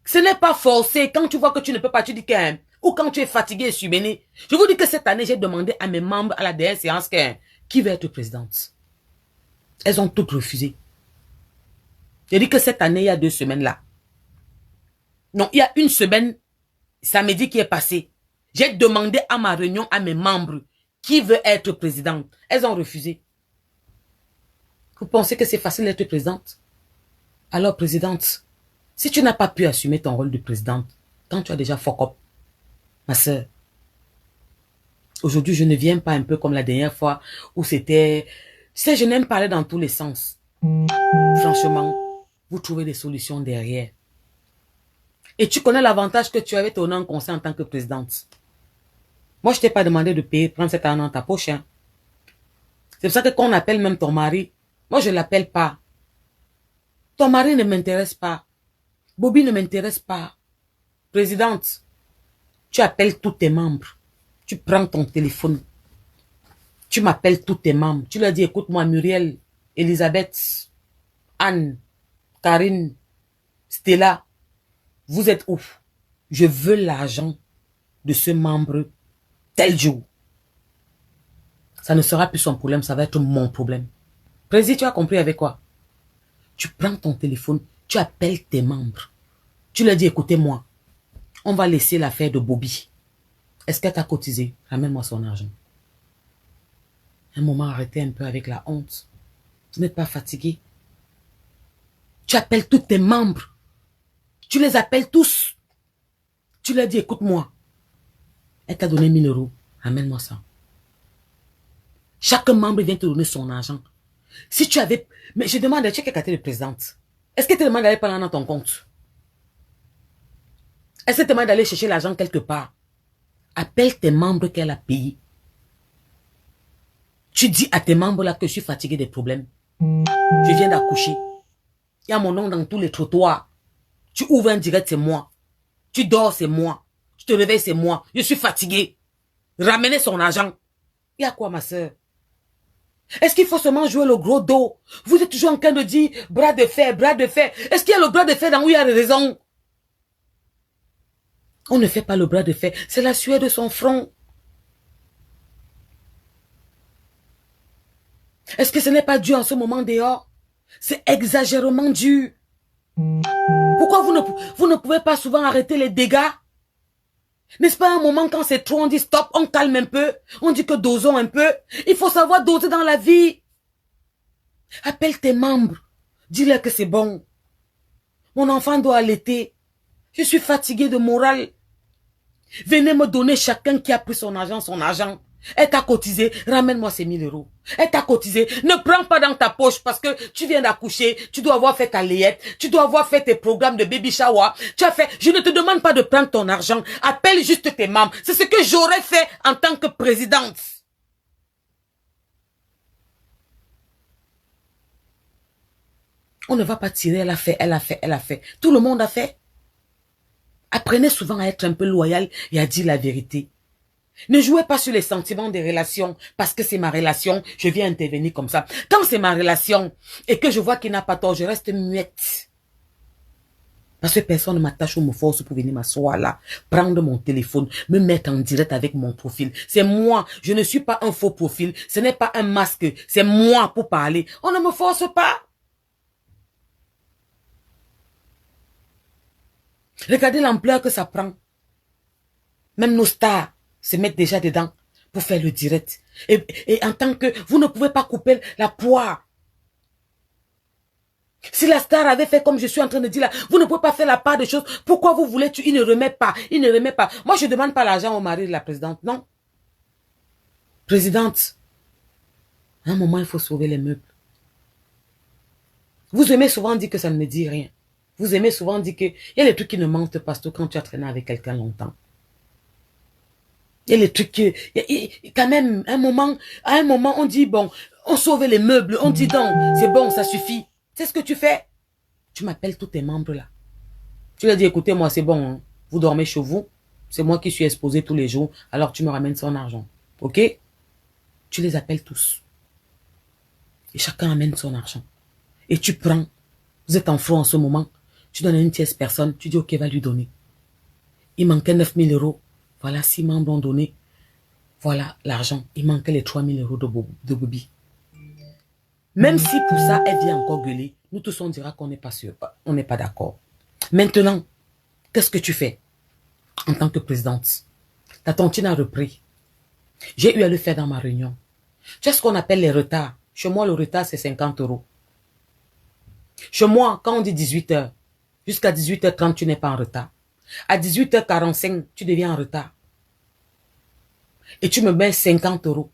Ce n'est pas forcé. Quand tu vois que tu ne peux pas, tu dis que... Ou quand tu es fatigué et subéné. Je vous dis que cette année, j'ai demandé à mes membres à la dernière séance qui veut être présidente. Elles ont toutes refusé. J'ai dit que cette année, il y a 2 semaines là. Non, il y a 1 semaine, samedi qui est passé. J'ai demandé à ma réunion, à mes membres, qui veut être présidente. Elles ont refusé. Vous pensez que c'est facile d'être présidente? Alors, présidente, si tu n'as pas pu assumer ton rôle de présidente, quand tu as déjà fuck up, ma soeur, aujourd'hui, je ne viens pas un peu comme la dernière fois où c'était... Tu sais, je n'aime parler dans tous les sens. Franchement, vous trouvez des solutions derrière. Et tu connais l'avantage que tu avais ton nom conseil en tant que présidente. Moi, je ne t'ai pas demandé de payer, prendre cet argent dans ta poche. Hein. C'est pour ça que quand on appelle même ton mari, moi, je ne l'appelle pas. Ton mari ne m'intéresse pas. Bobby ne m'intéresse pas. Présidente, tu appelles tous tes membres. Tu prends ton téléphone. Tu m'appelles tous tes membres. Tu leur dis, écoute-moi, Muriel, Elisabeth, Anne, Karine, Stella, vous êtes où? Je veux l'argent de ce membre tel jour. Ça ne sera plus son problème, ça va être mon problème. Président, tu as compris avec quoi? Tu prends ton téléphone, tu appelles tes membres. Tu leur dis, écoutez-moi, on va laisser l'affaire de Bobby. Est-ce qu'elle t'a cotisé? Ramène-moi son argent. Un moment, arrêtez un peu avec la honte. Vous n'êtes pas fatigué? Tu appelles tous tes membres. Tu les appelles tous. Tu leur dis, écoute-moi. Elle t'a donné 1000 €. Ramène-moi ça. Chaque membre vient te donner son argent. Si tu avais... Mais je demande, tu es quelle catégorie de présidente? Est-ce que tu te demandes d'aller prendre dans ton compte? Est-ce que tu te demandes d'aller chercher l'argent quelque part? Appelle tes membres qu'elle a payés. Tu dis à tes membres là que je suis fatigué des problèmes. Je viens d'accoucher. Il y a mon nom dans tous les trottoirs. Tu ouvres un direct, c'est moi. Tu dors, c'est moi. Tu te réveilles, c'est moi. Je suis fatigué. Ramenez son argent. Il y a quoi, ma soeur? Est-ce qu'il faut seulement jouer le gros dos? Vous êtes toujours en train de dire bras de fer, bras de fer. Est-ce qu'il y a le bras de fer dans où il y a raison? On ne fait pas le bras de fer. C'est la sueur de son front. Est-ce que ce n'est pas dur en ce moment dehors? C'est exagérément dur. Pourquoi vous ne pouvez pas souvent arrêter les dégâts? N'est-ce pas un moment quand c'est trop, on dit stop, on calme un peu. On dit que dosons un peu. Il faut savoir doser dans la vie. Appelle tes membres. Dis-leur que c'est bon. Mon enfant doit allaiter. Je suis fatigué de morale. Venez me donner chacun qui a pris son argent, son argent. Elle t'a cotisé, ramène-moi ces 1000 €. Elle t'a cotisé, ne prends pas dans ta poche parce que tu viens d'accoucher, tu dois avoir fait ta layette, tu dois avoir fait tes programmes de baby shower, tu as fait, je ne te demande pas de prendre ton argent, appelle juste tes membres. C'est ce que j'aurais fait en tant que présidente. On ne va pas tirer, elle a fait, elle a fait, elle a fait. Tout le monde a fait. Apprenez souvent à être un peu loyal et à dire la vérité. Ne jouez pas sur les sentiments des relations parce que c'est ma relation, je viens intervenir comme ça. Quand c'est ma relation et que je vois qu'il n'a pas tort, je reste muette. Parce que personne ne m'attache ou me force pour venir m'asseoir là, prendre mon téléphone, me mettre en direct avec mon profil. C'est moi, je ne suis pas un faux profil, ce n'est pas un masque, c'est moi pour parler. On ne me force pas. Regardez l'ampleur que ça prend. Même nos stars se mettent déjà dedans pour faire le direct. Et en tant que, vous ne pouvez pas couper la poire. Si la star avait fait comme je suis en train de dire là, vous ne pouvez pas faire la part des choses. Pourquoi vous voulez tuer? Il ne remet pas. Il ne remet pas. Moi, je ne demande pas l'argent au mari de la présidente. Non. Présidente, à un moment, il faut sauver les meubles. Vous aimez souvent dire que ça ne me dit rien. Vous aimez souvent dire que il y a des trucs qui ne mentent pas, surtout quand tu as traîné avec quelqu'un longtemps. Il y a les trucs que, quand même, à un moment, on dit, bon, on sauve les meubles, on dit donc, c'est bon, ça suffit. C'est ce que tu fais. Tu m'appelles tous tes membres là. Tu leur dis, écoutez, moi, c'est bon, hein. Vous dormez chez vous. C'est moi qui suis exposé tous les jours. Alors, tu me ramènes son argent. OK? Tu les appelles tous. Et chacun amène son argent. Et tu prends. Vous êtes en front en ce moment. Tu donnes à une tierce personne. Tu dis, OK, va lui donner. Il manquait 9 000 euros. Voilà, 6 membres ont donné. Voilà l'argent. Il manquait les 3 000 euros de Bobby. Même si pour ça, elle vient encore gueuler, nous tous on dira qu'on n'est pas sûr, on n'est pas d'accord. Maintenant, qu'est-ce que tu fais en tant que présidente? Ta tontine a repris. J'ai eu à le faire dans ma réunion. Tu as ce qu'on appelle les retards. Chez moi, le retard, c'est 50 euros. Chez moi, quand on dit 18 h, jusqu'à 18h30, tu n'es pas en retard. À 18h45, tu deviens en retard. Et tu me mets 50 euros.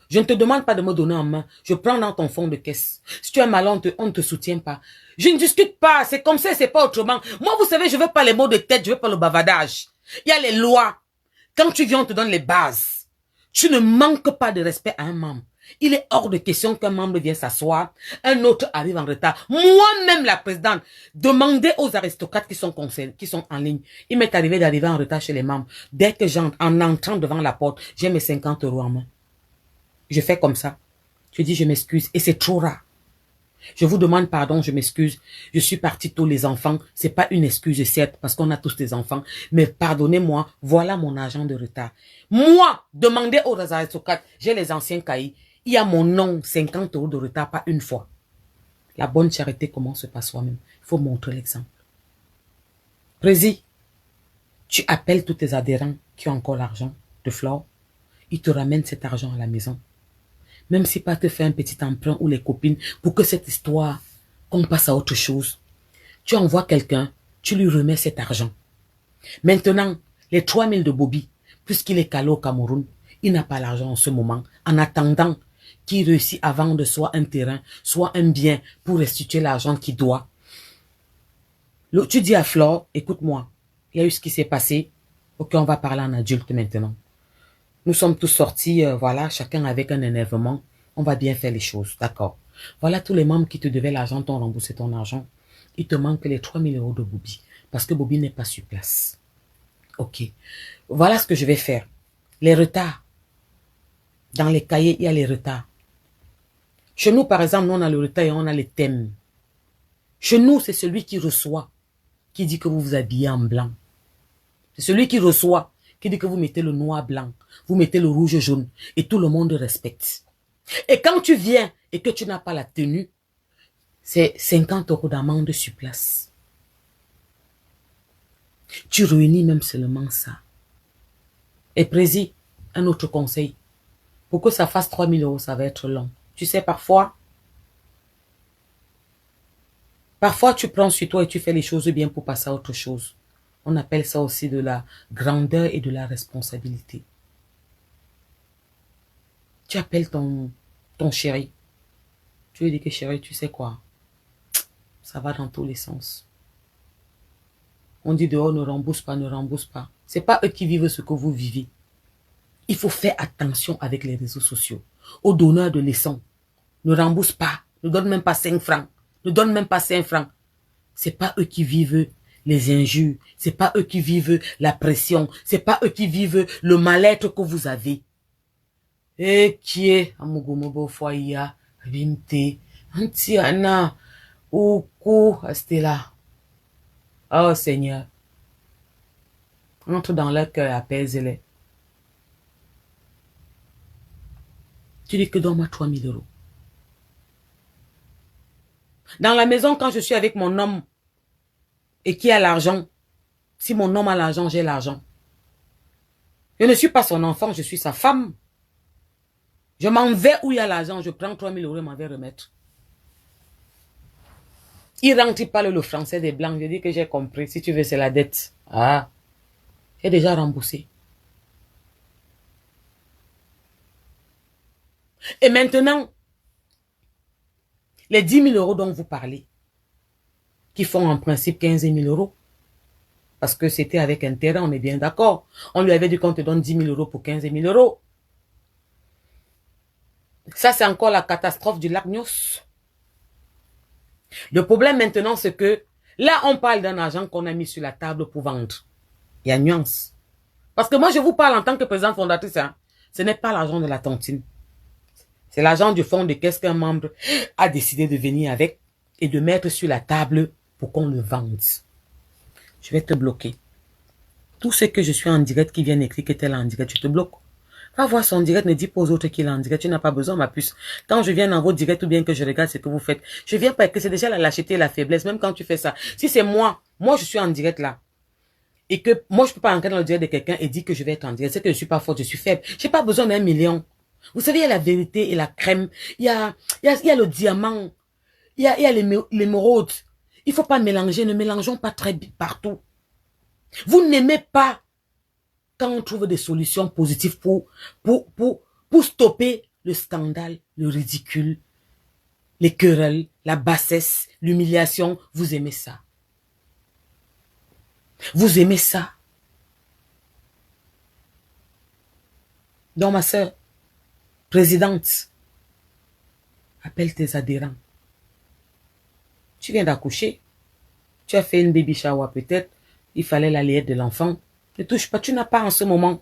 Je ne te demande pas de me donner en main. Je prends dans ton fond de caisse. Si tu es malin, on ne te soutient pas. Je ne discute pas. C'est comme ça, c'est pas autrement. Moi, vous savez, je ne veux pas les mots de tête, je veux pas le bavardage. Il y a les lois. Quand tu viens, on te donne les bases. Tu ne manques pas de respect à un membre. Il est hors de question qu'un membre vienne s'asseoir, un autre arrive en retard. Moi-même, la présidente, demandez aux aristocrates qui sont en ligne. Il m'est arrivé d'arriver en retard chez les membres. Dès que j'entre, en entrant devant la porte, j'ai mes 50 euros en main. Je fais comme ça. Je dis, je m'excuse. Et c'est trop rare. Je vous demande pardon, je m'excuse. Je suis partie tous les enfants. C'est pas une excuse, certes, parce qu'on a tous des enfants. Mais pardonnez-moi, voilà mon argent de retard. Moi, demandez aux aristocrates, j'ai les anciens cahiers. Il y a mon nom, 50 euros de retard, pas une fois. La bonne charité commence par soi-même. Il faut montrer l'exemple. Prési, tu appelles tous tes adhérents qui ont encore l'argent de Flore. Ils te ramènent cet argent à la maison. Même si pas te fait un petit emprunt ou les copines pour que cette histoire, qu'on passe à autre chose. Tu envoies quelqu'un, tu lui remets cet argent. Maintenant, les 3 000 de Bobby, puisqu'il est calé au Cameroun, il n'a pas l'argent en ce moment, en attendant qu'il réussisse à vendre soit un terrain, soit un bien pour restituer l'argent qu'il doit. Tu dis à Flore, écoute-moi, il y a eu ce qui s'est passé, ok, on va parler en adulte maintenant. Nous sommes tous sortis, voilà, chacun avec un énervement. On va bien faire les choses, d'accord. Voilà tous les membres qui te devaient l'argent, t'ont remboursé ton argent. Il te manque les 3 000 euros de Bobby, parce que Bobby n'est pas sur place. Ok. Voilà ce que je vais faire. Les retards. Dans les cahiers, il y a les retards. Chez nous, par exemple, nous, on a le retard et on a les thèmes. Chez nous, c'est celui qui reçoit, qui dit que vous vous habillez en blanc. C'est celui qui reçoit, qui dit que vous mettez le noir blanc, vous mettez le rouge jaune, et tout le monde respecte. Et quand tu viens et que tu n'as pas la tenue, c'est 50 euros d'amende sur place. Tu réunis même seulement ça. Et précis, un autre conseil. Pour que ça fasse 3 000 euros, ça va être long. Tu sais, parfois, tu prends sur toi et tu fais les choses bien pour passer à autre chose. On appelle ça aussi de la grandeur et de la responsabilité. Tu appelles ton chéri. Tu lui dis que chéri, tu sais quoi? Ça va dans tous les sens. On dit dehors, ne rembourse pas, ne rembourse pas. C'est pas eux qui vivent ce que vous vivez. Il faut faire attention avec les réseaux sociaux. Aux donneurs de leçons. Ne rembourse pas. Ne donne même pas 5 francs. Ne donne même pas 5 francs. C'est pas eux qui vivent les injures. C'est pas eux qui vivent la pression. C'est pas eux qui vivent le mal-être que vous avez. Et qui est amugomobo foya bimte antiana oukou astela. Oh Seigneur, entre dans leur cœur, apaise-les. Tu dis que donne-moi 3000 euros. Dans la maison, quand je suis avec mon homme et qui a l'argent, si mon homme a l'argent, j'ai l'argent. Je ne suis pas son enfant, je suis sa femme. Je m'en vais où il y a l'argent, je prends 3000 euros et m'en vais remettre. Il rentre, il parle le français des blancs. Je dis que j'ai compris. Si tu veux, c'est la dette. Ah, j'ai déjà remboursé. Et maintenant, les 10 000 euros dont vous parlez, qui font en principe 15 000 euros, parce que c'était avec intérêt, on est bien d'accord. On lui avait dit qu'on te donne 10 000 euros pour 15 000 euros. Ça, c'est encore la catastrophe du lac Nyos. Le problème maintenant, c'est que là, on parle d'un argent qu'on a mis sur la table pour vendre. Il y a nuance. Parce que moi, je vous parle en tant que présidente fondatrice. Hein. Ce n'est pas l'argent de la tontine. C'est l'argent du fonds de caisse qu'un membre a décidé de venir avec et de mettre sur la table pour qu'on le vende. Je vais te bloquer. Tous ceux que je suis en direct qui viennent écrire que tu es là en direct, je te bloque. Va voir son direct, ne dis pas aux autres qu'il est en direct. Tu n'as pas besoin, ma puce. Quand je viens dans vos directs ou bien que je regarde ce que vous faites, je viens pas que c'est déjà la lâcheté et la faiblesse, même quand tu fais ça. Si c'est moi je suis en direct là, et que moi je peux pas entrer dans le direct de quelqu'un et dire que je vais être en direct, c'est que je suis pas forte, je suis faible. J'ai pas besoin d'1 million. Vous savez, il y a la vérité et la crème. Il y a le diamant. Il y a l'émeraude. Il faut pas mélanger. Ne mélangeons pas très partout. Vous n'aimez pas quand on trouve des solutions positives pour stopper le scandale, le ridicule, les querelles, la bassesse, l'humiliation. Vous aimez ça. Vous aimez ça. Donc, ma soeur, présidente, appelle tes adhérents. Tu viens d'accoucher. Tu as fait une baby shower peut-être. Il fallait la layette de l'enfant. Ne touche pas. Tu n'as pas en ce moment.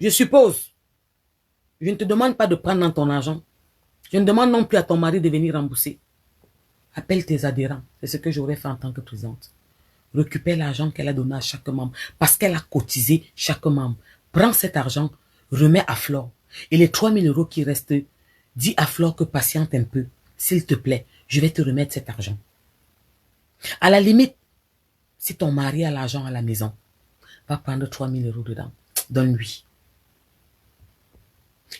Je suppose. Je ne te demande pas de prendre dans ton argent. Je ne demande non plus à ton mari de venir rembourser. Appelle tes adhérents. C'est ce que j'aurais fait en tant que présidente. Récupère l'argent qu'elle a donné à chaque membre. Parce qu'elle a cotisé chaque membre. Prends cet argent. Remets à Flore. Et les 3 000 euros qui restent, dis à Flore que patiente un peu. S'il te plaît, je vais te remettre cet argent. À la limite, si ton mari a l'argent à la maison, va prendre 3 000 euros dedans. Donne-lui.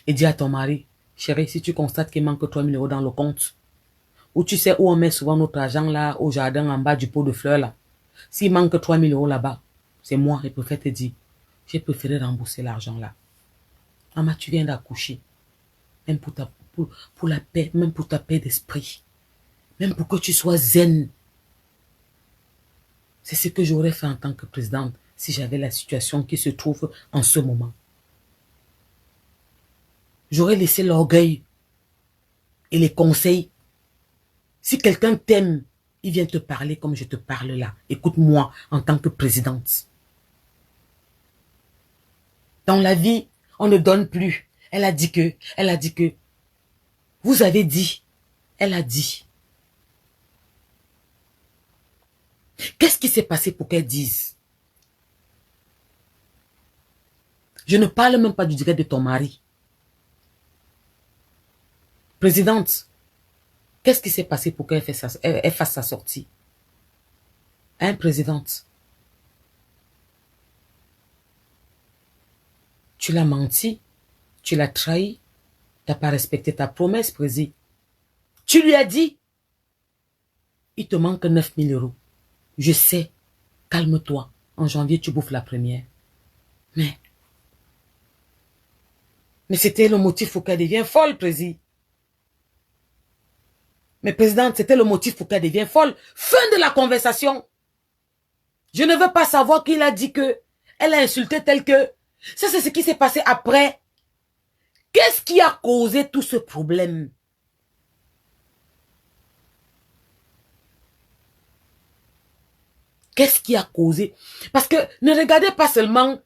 Et dis à ton mari, chérie, si tu constates qu'il manque 3 000 euros dans le compte, ou tu sais où on met souvent notre argent là, au jardin en bas du pot de fleurs là, s'il manque 3 000 euros là-bas, c'est moi, je préfère te dire, j'ai préféré rembourser l'argent là. Maman, tu viens d'accoucher. Même pour la paix, même pour ta paix d'esprit. Même pour que tu sois zen. C'est ce que j'aurais fait en tant que présidente si j'avais la situation qui se trouve en ce moment. J'aurais laissé l'orgueil et les conseils. Si quelqu'un t'aime, il vient te parler comme je te parle là. Écoute-moi en tant que présidente. Dans la vie, on ne donne plus. Elle a dit que. Vous avez dit. Elle a dit. Qu'est-ce qui s'est passé pour qu'elle dise? Je ne parle même pas du direct de ton mari. Présidente, qu'est-ce qui s'est passé pour qu'elle fasse sa sortie? Hein, présidente? Tu l'as menti, tu l'as trahi, tu n'as pas respecté ta promesse, président. Tu lui as dit, il te manque 9 000 euros. Je sais, calme-toi. En janvier, tu bouffes la première. Mais c'était le motif pour qu'elle devienne folle, président. Mais présidente, c'était le motif pour qu'elle devienne folle. Fin de la conversation. Je ne veux pas savoir qu'il a dit que elle a insulté tel que. Ça, c'est ce qui s'est passé après. Qu'est-ce qui a causé tout ce problème? Qu'est-ce qui a causé? Parce que ne regardez pas seulement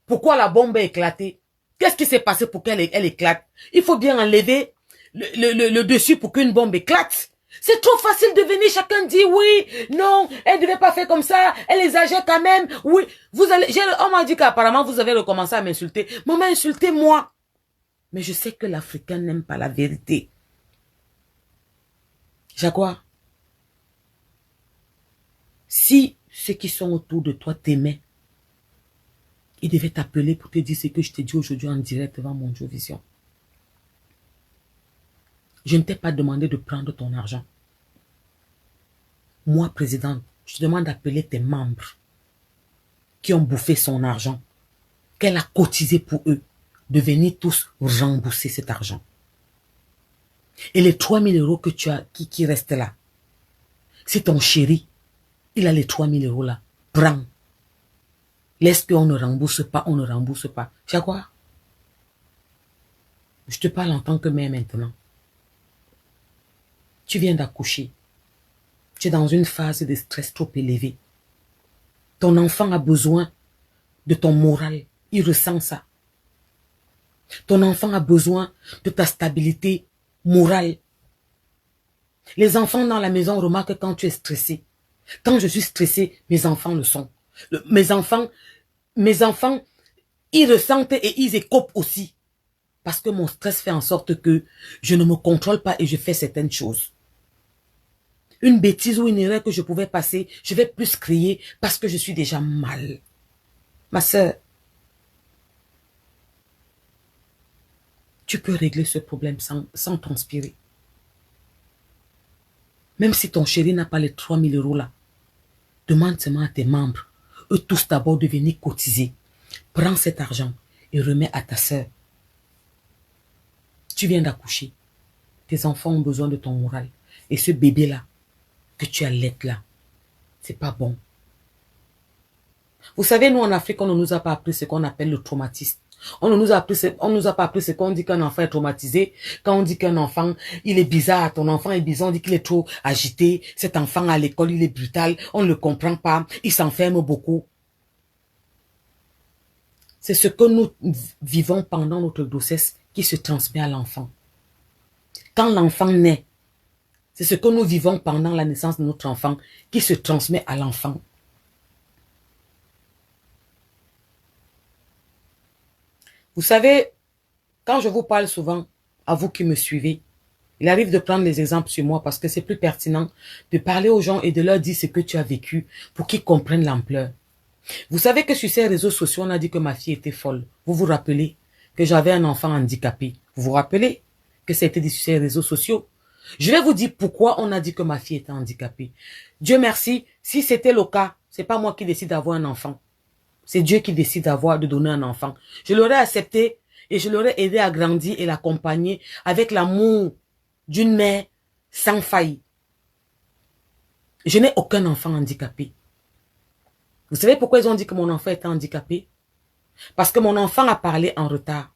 pourquoi la bombe a éclaté. Qu'est-ce qui s'est passé pour qu'elle éclate? Il faut bien enlever le dessus pour qu'une bombe éclate. C'est trop facile de venir, chacun dit oui, non, elle ne devait pas faire comme ça, elle exagère quand même, oui. On m'a dit qu'apparemment vous avez recommencé à m'insulter. Maman, insultez-moi. Mais je sais que l'Africain n'aime pas la vérité. Jaguar, si ceux qui sont autour de toi t'aimaient, ils devaient t'appeler pour te dire ce que je t'ai dit aujourd'hui en direct devant mon Joe Vision. Je ne t'ai pas demandé de prendre ton argent. Moi, président, je te demande d'appeler tes membres qui ont bouffé son argent, qu'elle a cotisé pour eux, de venir tous rembourser cet argent. Et les 3 000 euros que tu as, qui restent là, c'est ton chéri, il a les 3 000 euros là, prends. Laisse qu'on ne rembourse pas, on ne rembourse pas. Tu sais quoi? Je te parle en tant que mère maintenant. Tu viens d'accoucher. Tu es dans une phase de stress trop élevée. Ton enfant a besoin de ton moral. Il ressent ça. Ton enfant a besoin de ta stabilité morale. Les enfants dans la maison remarquent quand tu es stressé. Quand je suis stressé, mes enfants le sont. Mes enfants, ils ressentent et ils écopent aussi. Parce que mon stress fait en sorte que je ne me contrôle pas et je fais certaines choses. Une bêtise ou une erreur que je pouvais passer, je vais plus crier parce que je suis déjà mal. Ma sœur, tu peux régler ce problème sans transpirer. Même si ton chéri n'a pas les 3 000 euros là, demande seulement à tes membres, eux tous d'abord de venir cotiser. Prends cet argent et remets à ta sœur. Tu viens d'accoucher. Tes enfants ont besoin de ton moral. Et ce bébé-là, que tu allaites là, c'est pas bon. Vous savez, nous en Afrique, on ne nous a pas appris ce qu'on appelle le traumatisme. On ne nous a pas appris ce qu'on dit qu'un enfant est traumatisé. Quand on dit qu'un enfant, il est bizarre, ton enfant est bizarre, on dit qu'il est trop agité. Cet enfant à l'école, il est brutal, on ne le comprend pas, il s'enferme beaucoup. C'est ce que nous vivons pendant notre grossesse qui se transmet à l'enfant. Quand l'enfant naît, c'est ce que nous vivons pendant la naissance de notre enfant qui se transmet à l'enfant. Vous savez, quand je vous parle souvent, à vous qui me suivez, il arrive de prendre les exemples sur moi parce que c'est plus pertinent de parler aux gens et de leur dire ce que tu as vécu pour qu'ils comprennent l'ampleur. Vous savez que sur ces réseaux sociaux, on a dit que ma fille était folle. Vous vous rappelez que j'avais un enfant handicapé. Vous vous rappelez que ça a été dit sur ces réseaux sociaux. Je vais vous dire pourquoi on a dit que ma fille était handicapée. Dieu merci, si c'était le cas, c'est pas moi qui décide d'avoir un enfant. C'est Dieu qui décide de donner un enfant. Je l'aurais accepté et je l'aurais aidé à grandir et l'accompagner avec l'amour d'une mère sans faille. Je n'ai aucun enfant handicapé. Vous savez pourquoi ils ont dit que mon enfant était handicapé? Parce que mon enfant a parlé en retard.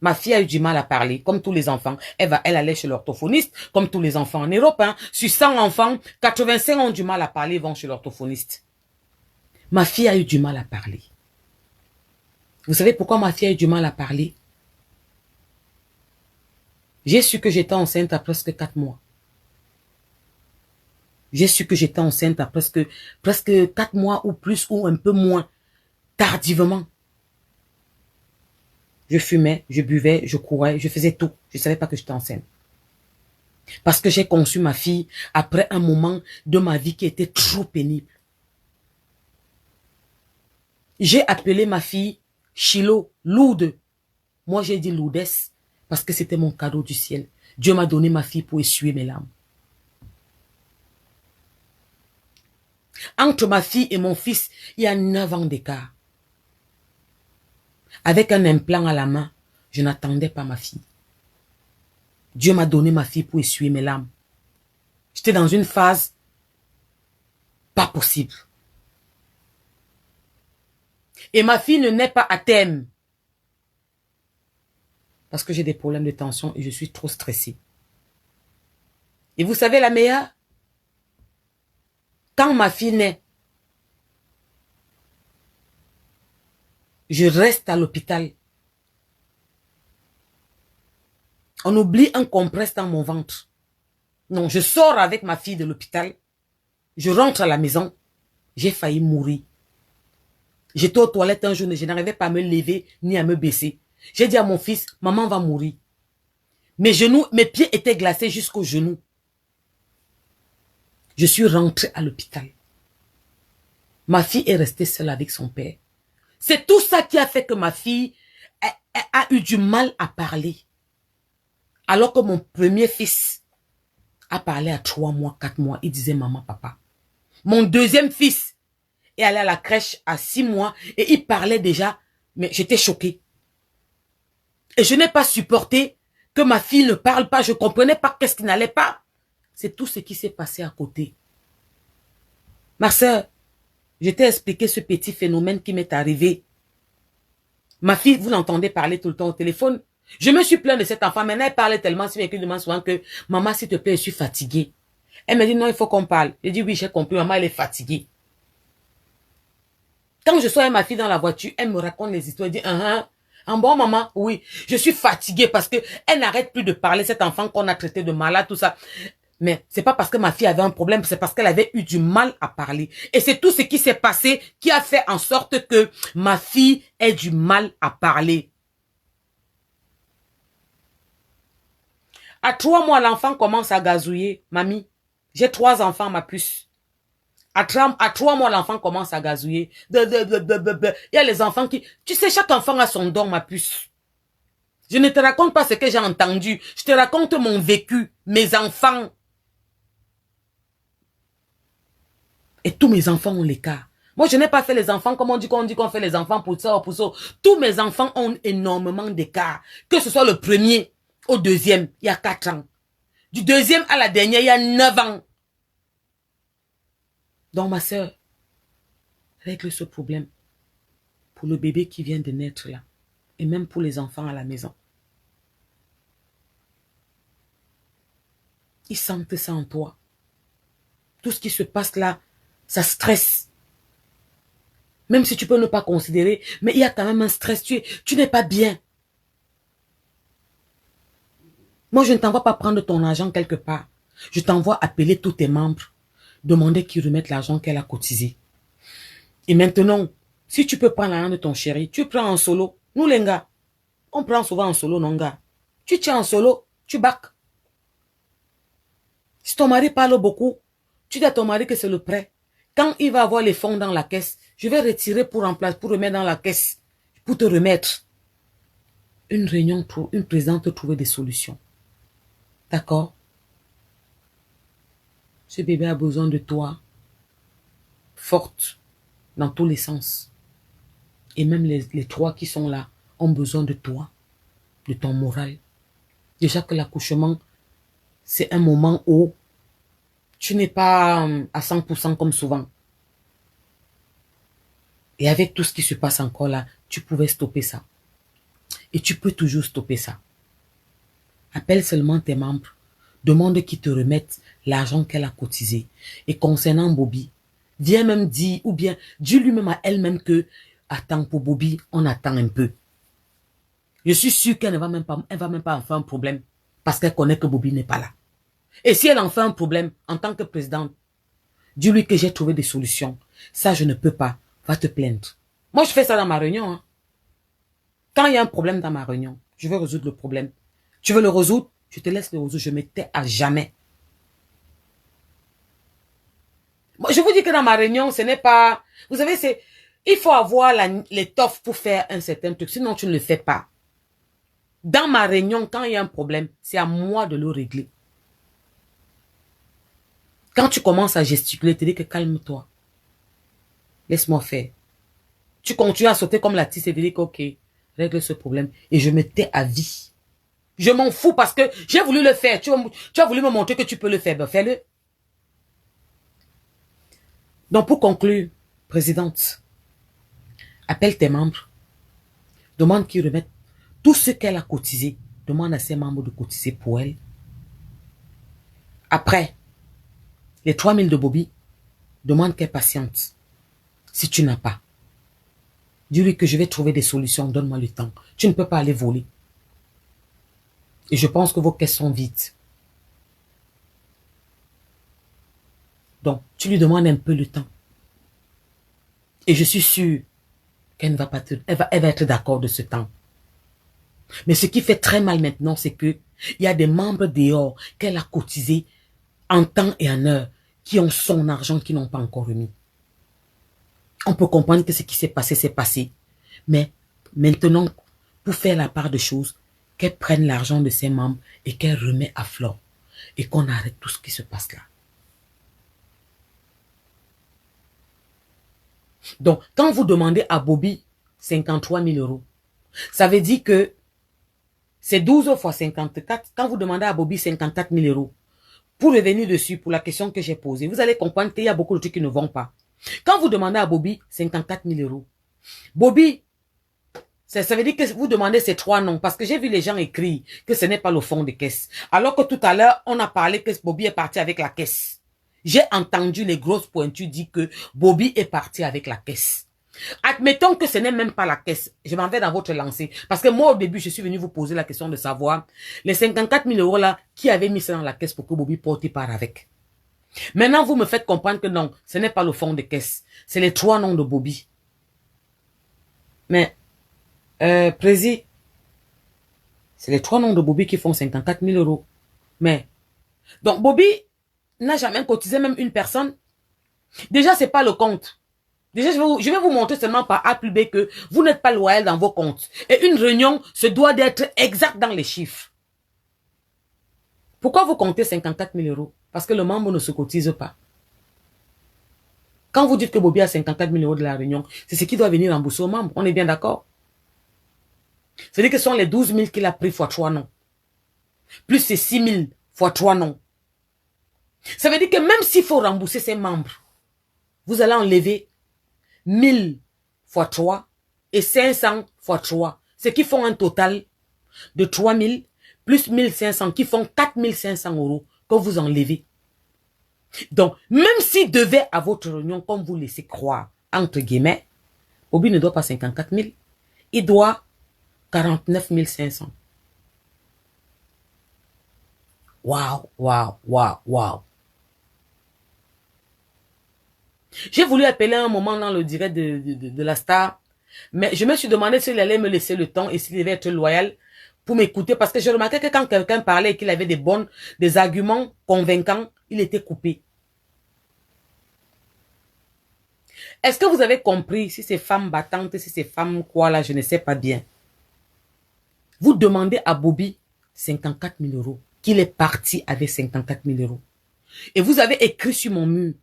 Ma fille a eu du mal à parler, comme tous les enfants. Elle allait chez l'orthophoniste, comme tous les enfants en Europe. Sur 100 enfants, 85 ont du mal à parler, vont chez l'orthophoniste. Ma fille a eu du mal à parler. Vous savez pourquoi ma fille a eu du mal à parler? J'ai su que j'étais enceinte à presque 4 mois. J'ai su que j'étais enceinte à presque 4 mois ou plus ou un peu moins, tardivement. Je fumais, je buvais, je courais, je faisais tout. Je ne savais pas que j'étais enceinte. Parce que j'ai conçu ma fille après un moment de ma vie qui était trop pénible. J'ai appelé ma fille Chilo, Lourde. Moi, j'ai dit Lourdesse parce que c'était mon cadeau du ciel. Dieu m'a donné ma fille pour essuyer mes larmes. Entre ma fille et mon fils, il y a 9 ans d'écart. Avec un implant à la main, je n'attendais pas ma fille. Dieu m'a donné ma fille pour essuyer mes larmes. J'étais dans une phase pas possible. Et ma fille ne naît pas à terme. Parce que j'ai des problèmes de tension et je suis trop stressée. Et vous savez la meilleure? Quand ma fille naît, Je reste à l'hôpital. On oublie un compresse dans mon ventre. Non, je sors avec ma fille de l'hôpital. Je rentre à la maison. J'ai failli mourir. J'étais aux toilettes un jour, je n'arrivais pas à me lever ni à me baisser. J'ai dit à mon fils, maman va mourir. Mes genoux, mes pieds étaient glacés jusqu'aux genoux. Je suis rentrée à l'hôpital. Ma fille est restée seule avec son père. C'est tout ça qui a fait que ma fille a eu du mal à parler. Alors que mon premier fils a parlé à 3 mois, 4 mois. Il disait maman, papa. Mon deuxième fils est allé à la crèche à 6 mois et il parlait déjà. Mais j'étais choquée. Et je n'ai pas supporté que ma fille ne parle pas. Je ne comprenais pas qu'est-ce qui n'allait pas. C'est tout ce qui s'est passé à côté. Ma soeur, je t'ai expliqué ce petit phénomène qui m'est arrivé. Ma fille, vous l'entendez parler tout le temps au téléphone. Je me suis plaint de cet enfant. Maintenant, elle parlait tellement, si elle demande souvent que maman, s'il te plaît, je suis fatiguée. Elle me dit non, il faut qu'on parle. Je dis oui, j'ai compris. Maman, elle est fatiguée. Quand je sois avec ma fille dans la voiture, elle me raconte les histoires. Elle dit en bon maman, oui, je suis fatiguée parce que elle n'arrête plus de parler, cet enfant qu'on a traité de malade, tout ça. Mais c'est pas parce que ma fille avait un problème, c'est parce qu'elle avait eu du mal à parler. Et c'est tout ce qui s'est passé qui a fait en sorte que ma fille ait du mal à parler. À 3 mois, l'enfant commence à gazouiller. Mamie, j'ai 3 enfants, ma puce. À 3 mois, l'enfant commence à gazouiller. Il y a les enfants qui... Tu sais, chaque enfant a son don, ma puce. Je ne te raconte pas ce que j'ai entendu. Je te raconte mon vécu, mes enfants. Et tous mes enfants ont l'écart. Moi, je n'ai pas fait les enfants comme on dit qu'on fait les enfants pour ça ou pour ça. Tous mes enfants ont énormément d'écart. Que ce soit le premier au deuxième, il y a 4 ans. Du deuxième à la dernière, il y a 9 ans. Donc, ma soeur, règle ce problème pour le bébé qui vient de naître là. Et même pour les enfants à la maison. Ils sentent ça en toi. Tout ce qui se passe là, ça stresse. Même si tu peux ne pas considérer, mais il y a quand même un stress. Tu n'es pas bien. Moi, je ne t'envoie pas prendre ton argent quelque part. Je t'envoie appeler tous tes membres, demander qu'ils remettent l'argent qu'elle a cotisé. Et maintenant, si tu peux prendre l'argent de ton chéri, tu prends en solo. Nous, les gars, on prend souvent en solo, non, gars. Tu tiens en solo, tu bacs. Si ton mari parle beaucoup, tu dis à ton mari que c'est le prêt. Quand il va avoir les fonds dans la caisse, je vais retirer pour remettre dans la caisse, pour te remettre. Une réunion, une présidente trouver des solutions. D'accord? Ce bébé a besoin de toi, forte, dans tous les sens. Et même les 3 qui sont là ont besoin de toi, de ton moral. Déjà que l'accouchement, c'est un moment où tu n'es pas à 100% comme souvent. Et avec tout ce qui se passe encore là, tu pouvais stopper ça. Et tu peux toujours stopper ça. Appelle seulement tes membres. Demande qu'ils te remettent l'argent qu'elle a cotisé. Et concernant Bobby, viens même dire, ou bien dis lui-même à elle-même que, attends, pour Bobby, on attend un peu. Je suis sûre qu'elle ne va même pas, en faire un problème. Parce qu'elle connaît que Bobby n'est pas là. Et si elle en fait un problème, en tant que présidente, dis-lui que j'ai trouvé des solutions. Ça, je ne peux pas. Va te plaindre. Moi, je fais ça dans ma réunion. Hein. Quand il y a un problème dans ma réunion, je veux résoudre le problème. Tu veux le résoudre? Je te laisse le résoudre. Je me tais à jamais. Moi, je vous dis que dans ma réunion, ce n'est pas... Vous savez, il faut avoir l'étoffe pour faire un certain truc. Sinon, tu ne le fais pas. Dans ma réunion, quand il y a un problème, c'est à moi de le régler. Quand tu commences à gesticuler, tu dis que calme-toi. Laisse-moi faire. Tu continues à sauter comme la tisse et tu dis que ok, règle ce problème. Et je me tais à vie. Je m'en fous parce que j'ai voulu le faire. Tu as voulu me montrer que tu peux le faire. Ben fais-le. Donc pour conclure, présidente, appelle tes membres. Demande qu'ils remettent tout ce qu'elle a cotisé. Demande à ses membres de cotiser pour elle. Après, les 3000 de Bobby, demande qu'elle patiente. Si tu n'as pas. Dis-lui que je vais trouver des solutions, donne-moi le temps. Tu ne peux pas aller voler. Et je pense que vos caisses sont vides. Donc, tu lui demandes un peu le temps. Et je suis sûre qu'elle ne va pas elle va être d'accord de ce temps. Mais ce qui fait très mal maintenant, c'est que il y a des membres dehors qu'elle a cotisés en temps et en heure, qui ont son argent, qui n'ont pas encore remis. On peut comprendre que ce qui s'est passé, c'est passé. Mais maintenant, pour faire la part de choses, qu'elle prenne l'argent de ses membres et qu'elle remet à flot. Et qu'on arrête tout ce qui se passe là. Donc, quand vous demandez à Bobby 53 000 euros, ça veut dire que c'est 12 fois 54. Quand vous demandez à Bobby 54 000 euros, pour revenir dessus, pour la question que j'ai posée, vous allez comprendre qu'il y a beaucoup de trucs qui ne vont pas. Quand vous demandez à Bobby 54 000 euros, Bobby, ça veut dire que vous demandez ces 3 noms, parce que j'ai vu les gens écrire que ce n'est pas le fond de caisse. Alors que tout à l'heure, on a parlé que Bobby est parti avec la caisse. J'ai entendu les grosses pointues dire que Bobby est parti avec la caisse. Admettons que ce n'est même pas la caisse. Je m'en vais dans votre lancée. Parce que moi, au début, je suis venu vous poser la question de savoir les 54 000 euros là, qui avait mis ça dans la caisse pour que Bobby porte part avec. Maintenant, vous me faites comprendre que non, ce n'est pas le fond de caisse. C'est les 3 noms de Bobby. Mais, Prési, c'est les 3 noms de Bobby qui font 54 000 euros. Mais, donc Bobby n'a jamais cotisé même une personne. Déjà, c'est pas le compte. Déjà, je vais vous montrer seulement par A plus B que vous n'êtes pas loyal dans vos comptes. Et une réunion se doit d'être exacte dans les chiffres. Pourquoi vous comptez 54 000 euros? Parce que le membre ne se cotise pas. Quand vous dites que Bobby a 54 000 euros de la réunion, c'est ce qui doit venir rembourser au membre. On est bien d'accord? C'est-à-dire que ce sont les 12 000 qu'il a pris fois 3 noms. Plus ces 6 000 fois 3 noms. Ça veut dire que même s'il faut rembourser ses membres, vous allez enlever 1000 fois 3 et 500 fois 3. Ce qui font un total de 3 000 plus 1500 qui font 4 500 euros que vous enlevez. Donc, même s'il devait à votre réunion, comme vous laissez croire, entre guillemets, Bobby ne doit pas 54 000. Il doit 49 500. Waouh, waouh, waouh, waouh. J'ai voulu appeler un moment dans le direct de la star, mais je me suis demandé s'il allait me laisser le temps et s'il devait être loyal pour m'écouter, parce que je remarquais que quand quelqu'un parlait et qu'il avait des arguments convaincants, il était coupé. Est-ce que vous avez compris si ces femmes battantes, si ces femmes quoi là, je ne sais pas bien. Vous demandez à Bobby 54 000 euros, qu'il est parti avec 54 000 euros. Et vous avez écrit sur mon mur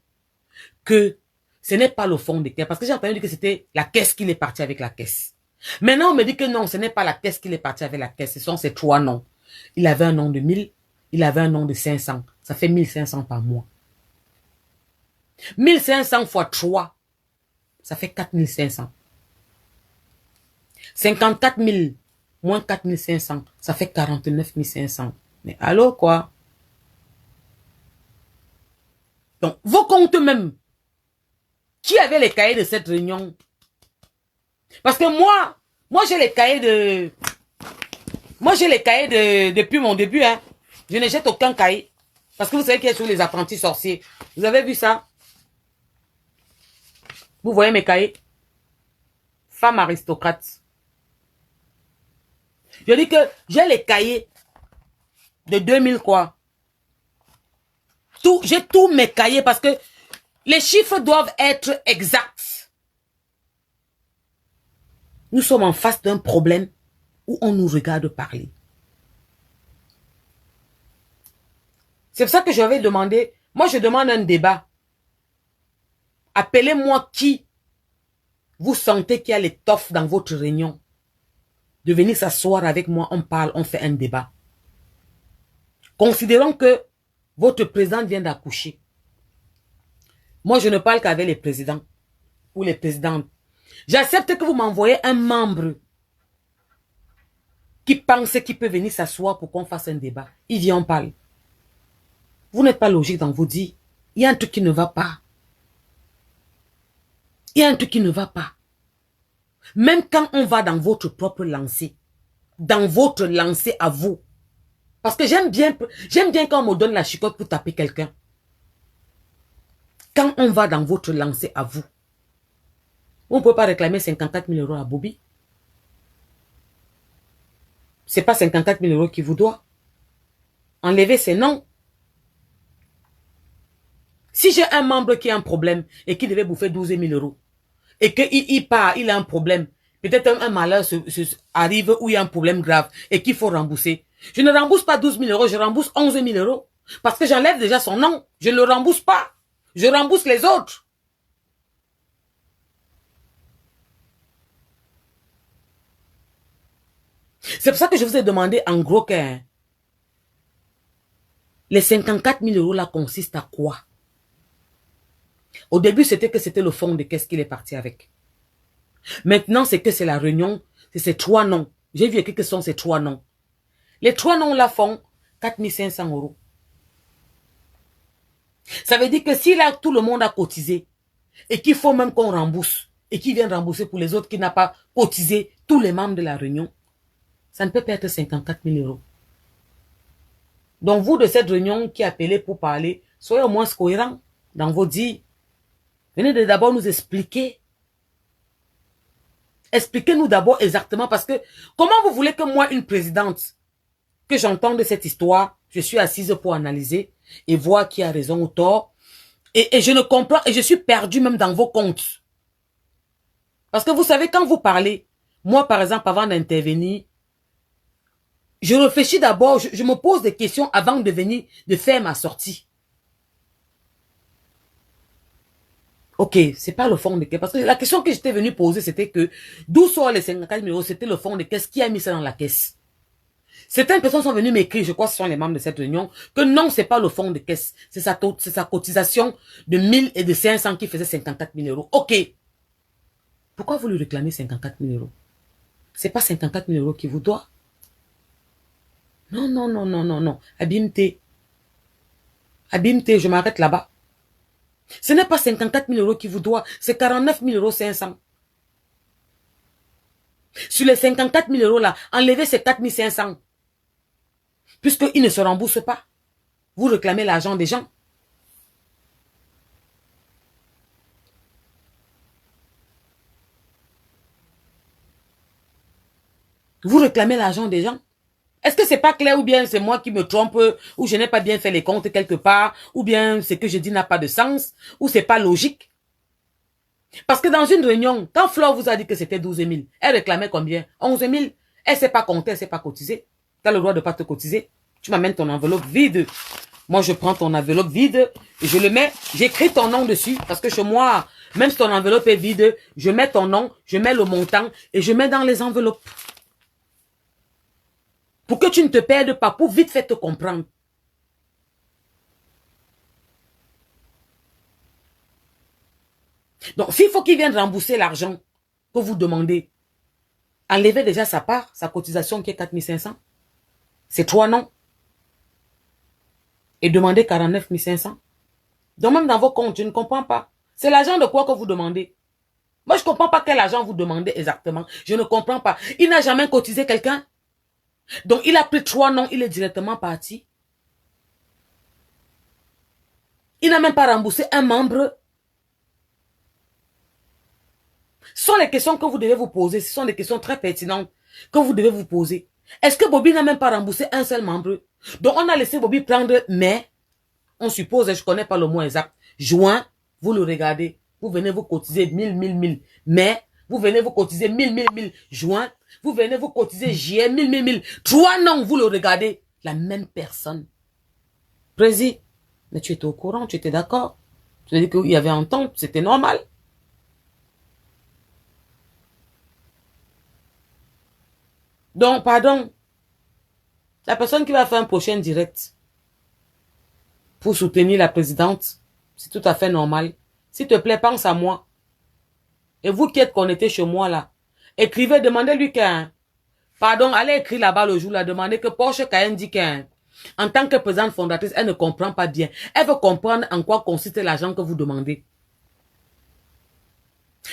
que ce n'est pas le fond de caisse, parce que j'ai entendu dire que c'était la caisse qu'il est parti avec la caisse. Maintenant, on me dit que non, ce n'est pas la caisse qu'il est parti avec la caisse, ce sont ces 3 noms. Il avait un nom de 1000, il avait un nom de 500, ça fait 1500 par mois. 1500 fois 3, ça fait 4500. 54 000 moins 4500, ça fait 49 500. Mais alors quoi? Donc, vos comptes même, qui avait les cahiers de cette réunion? Parce que moi j'ai les cahiers depuis mon début, hein. Je ne jette aucun cahier. Parce que vous savez qu'il y a sur les apprentis sorciers. Vous avez vu ça? Vous voyez mes cahiers? Femme aristocrate. Je dis que j'ai les cahiers de 2000 quoi. J'ai tous mes cahiers parce que les chiffres doivent être exacts. Nous sommes en face d'un problème où on nous regarde parler. C'est pour ça que j'avais demandé, moi je demande un débat. Appelez-moi qui vous sentez qu'il y a l'étoffe dans votre réunion. De venir s'asseoir avec moi, on parle, on fait un débat. Considérons que votre président vient d'accoucher. Moi, je ne parle qu'avec les présidents ou les présidentes. J'accepte que vous m'envoyez un membre qui pense qu'il peut venir s'asseoir pour qu'on fasse un débat. Il vient, on parle. Vous n'êtes pas logique dans vos dits. Il y a un truc qui ne va pas. Il y a un truc qui ne va pas. Même quand on va dans votre propre lancée, dans votre lancée à vous. Parce que j'aime bien quand on me donne la chicotte pour taper quelqu'un. Quand on va dans votre lancée à vous, on ne peut pas réclamer 54 000 euros à Bobby. Ce n'est pas 54 000 euros qui vous doit. Enlever, c'est non. Si j'ai un membre qui a un problème et qui devait bouffer 12 000 euros, et qu'il part, il a un problème, peut-être un malheur arrive où il y a un problème grave et qu'il faut rembourser. Je ne rembourse pas 12 000 euros, je rembourse 11 000 euros. Parce que j'enlève déjà son nom. Je ne le rembourse pas. Je rembourse les autres. C'est pour ça que je vous ai demandé en gros que les 54 000 euros là consistent à quoi? Au début, c'était que c'était le fond de qu'est-ce qu'il est parti avec. Maintenant, c'est que c'est la réunion, c'est ces 3 noms. J'ai vu que sont ces 3 noms. Les 3 noms là font 4 500 euros. Ça veut dire que si là, tout le monde a cotisé et qu'il faut même qu'on rembourse et qu'il vienne rembourser pour les autres qui n'ont pas cotisé, tous les membres de la réunion, ça ne peut pas être 54 000 euros. Donc vous de cette réunion qui appelez pour parler, soyez au moins cohérents dans vos dires. Venez d'abord nous expliquer. Expliquez-nous d'abord exactement parce que comment vous voulez que moi, une présidente, que j'entende cette histoire, je suis assise pour analyser et voir qui a raison ou tort. Et je ne comprends, et je suis perdu même dans vos comptes. Parce que vous savez, quand vous parlez, moi par exemple, avant d'intervenir, je réfléchis d'abord, je me pose des questions avant de faire ma sortie. Ok, c'est pas le fond de caisse. Parce que la question que j'étais venu poser, c'était que d'où sortent les 54 000 euros, c'était le fond de caisse. Qui a mis ça dans la caisse? Certaines personnes sont venues m'écrire, je crois que ce sont les membres de cette réunion, que non, c'est pas le fond de caisse. C'est sa cotisation de 1000 et de 500 qui faisait 54 000 euros. Ok. Pourquoi vous lui réclamez 54 000 euros? C'est pas 54 000 euros qui vous doit. Non, non, non, non, non, non. Abimte. Abimte, je m'arrête là-bas. Ce n'est pas 54 000 euros qui vous doit, c'est 49 000 euros 500. Sur les 54 000 euros là, enlevez ces 4 500. Puisqu'ils ne se remboursent pas. Vous réclamez l'argent des gens. Vous réclamez l'argent des gens. Est-ce que c'est pas clair ou bien c'est moi qui me trompe ou je n'ai pas bien fait les comptes quelque part ou bien ce que je dis n'a pas de sens ou c'est pas logique? Parce que dans une réunion, quand Flore vous a dit que c'était 12 000, elle réclamait combien? 11 000. Elle ne s'est pas comptée, elle ne s'est pas cotisée. Tu as le droit de ne pas te cotiser. Tu m'amènes ton enveloppe vide. Moi, je prends ton enveloppe vide et je le mets, j'écris ton nom dessus parce que chez moi, même si ton enveloppe est vide, je mets ton nom, je mets le montant et je mets dans les enveloppes. Pour que tu ne te perdes pas, pour vite fait te comprendre. Donc, s'il faut qu'il vienne rembourser l'argent que vous demandez, enlevez déjà sa part, sa cotisation qui est 4 500. C'est 3 noms. Et demandez 49 500. Donc, même dans vos comptes, je ne comprends pas. C'est l'argent de quoi que vous demandez? Moi, je ne comprends pas quel argent vous demandez exactement. Je ne comprends pas. Il n'a jamais cotisé quelqu'un. Donc, il a pris 3 noms, il est directement parti. Il n'a même pas remboursé un membre. Ce sont les questions que vous devez vous poser. Ce sont des questions très pertinentes que vous devez vous poser. Est-ce que Bobby n'a même pas remboursé un seul membre? Donc, on a laissé Bobby prendre mai. On suppose, je ne connais pas le mot exact. Juin, vous le regardez. Vous venez vous cotiser 1000, 1000, 1000. Mai, vous venez vous cotiser 1000, 1000, 1000. Juin, vous venez vous cotiser juillet, 1000, 1000, 1000. 3 noms, vous le regardez. La même personne. Président, mais tu étais au courant, tu étais d'accord. Tu as dit qu'il y avait entente, c'était normal. Donc, pardon, la personne qui va faire un prochain direct pour soutenir la présidente, c'est tout à fait normal. S'il te plaît, pense à moi. Et vous qui êtes connectés chez moi là, écrivez, demandez-lui qu'un... Pardon, allez écrire là-bas le jour là, demandez que Porsche Cayenne dit qu'un... En tant que présidente fondatrice, elle ne comprend pas bien. Elle veut comprendre en quoi consiste l'argent que vous demandez.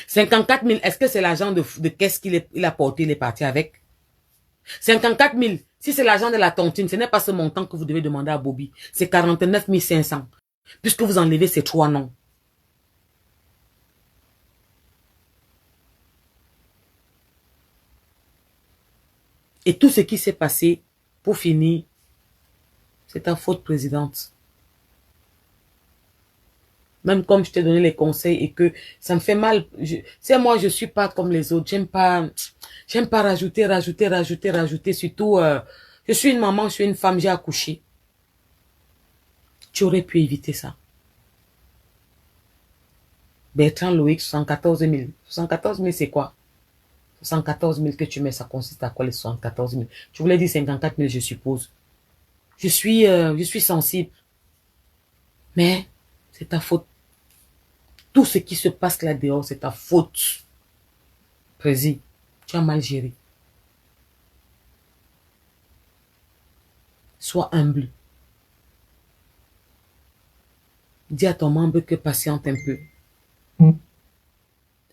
54 000, est-ce que c'est l'argent de caisse il a porté, il est parti avec? 54 000, si c'est l'argent de la tontine, ce n'est pas ce montant que vous devez demander à Bobby. C'est 49 500. Puisque vous enlevez ces 3 noms. Et tout ce qui s'est passé, pour finir, c'est ta faute, présidente. Même comme je t'ai donné les conseils et que ça me fait mal. C'est moi, je suis pas comme les autres. J'aime pas rajouter. Surtout, je suis une maman, je suis une femme, j'ai accouché. Tu aurais pu éviter ça. Bertrand Loïc, 74 000. 74 000, c'est quoi? 74 000 que tu mets, ça consiste à quoi les 74 000? Tu voulais dire 54 000, je suppose. Je suis sensible. Mais c'est ta faute. Tout ce qui se passe là dehors, c'est ta faute. Président, tu as mal géré. Sois humble. Dis à ton membre que patiente un peu.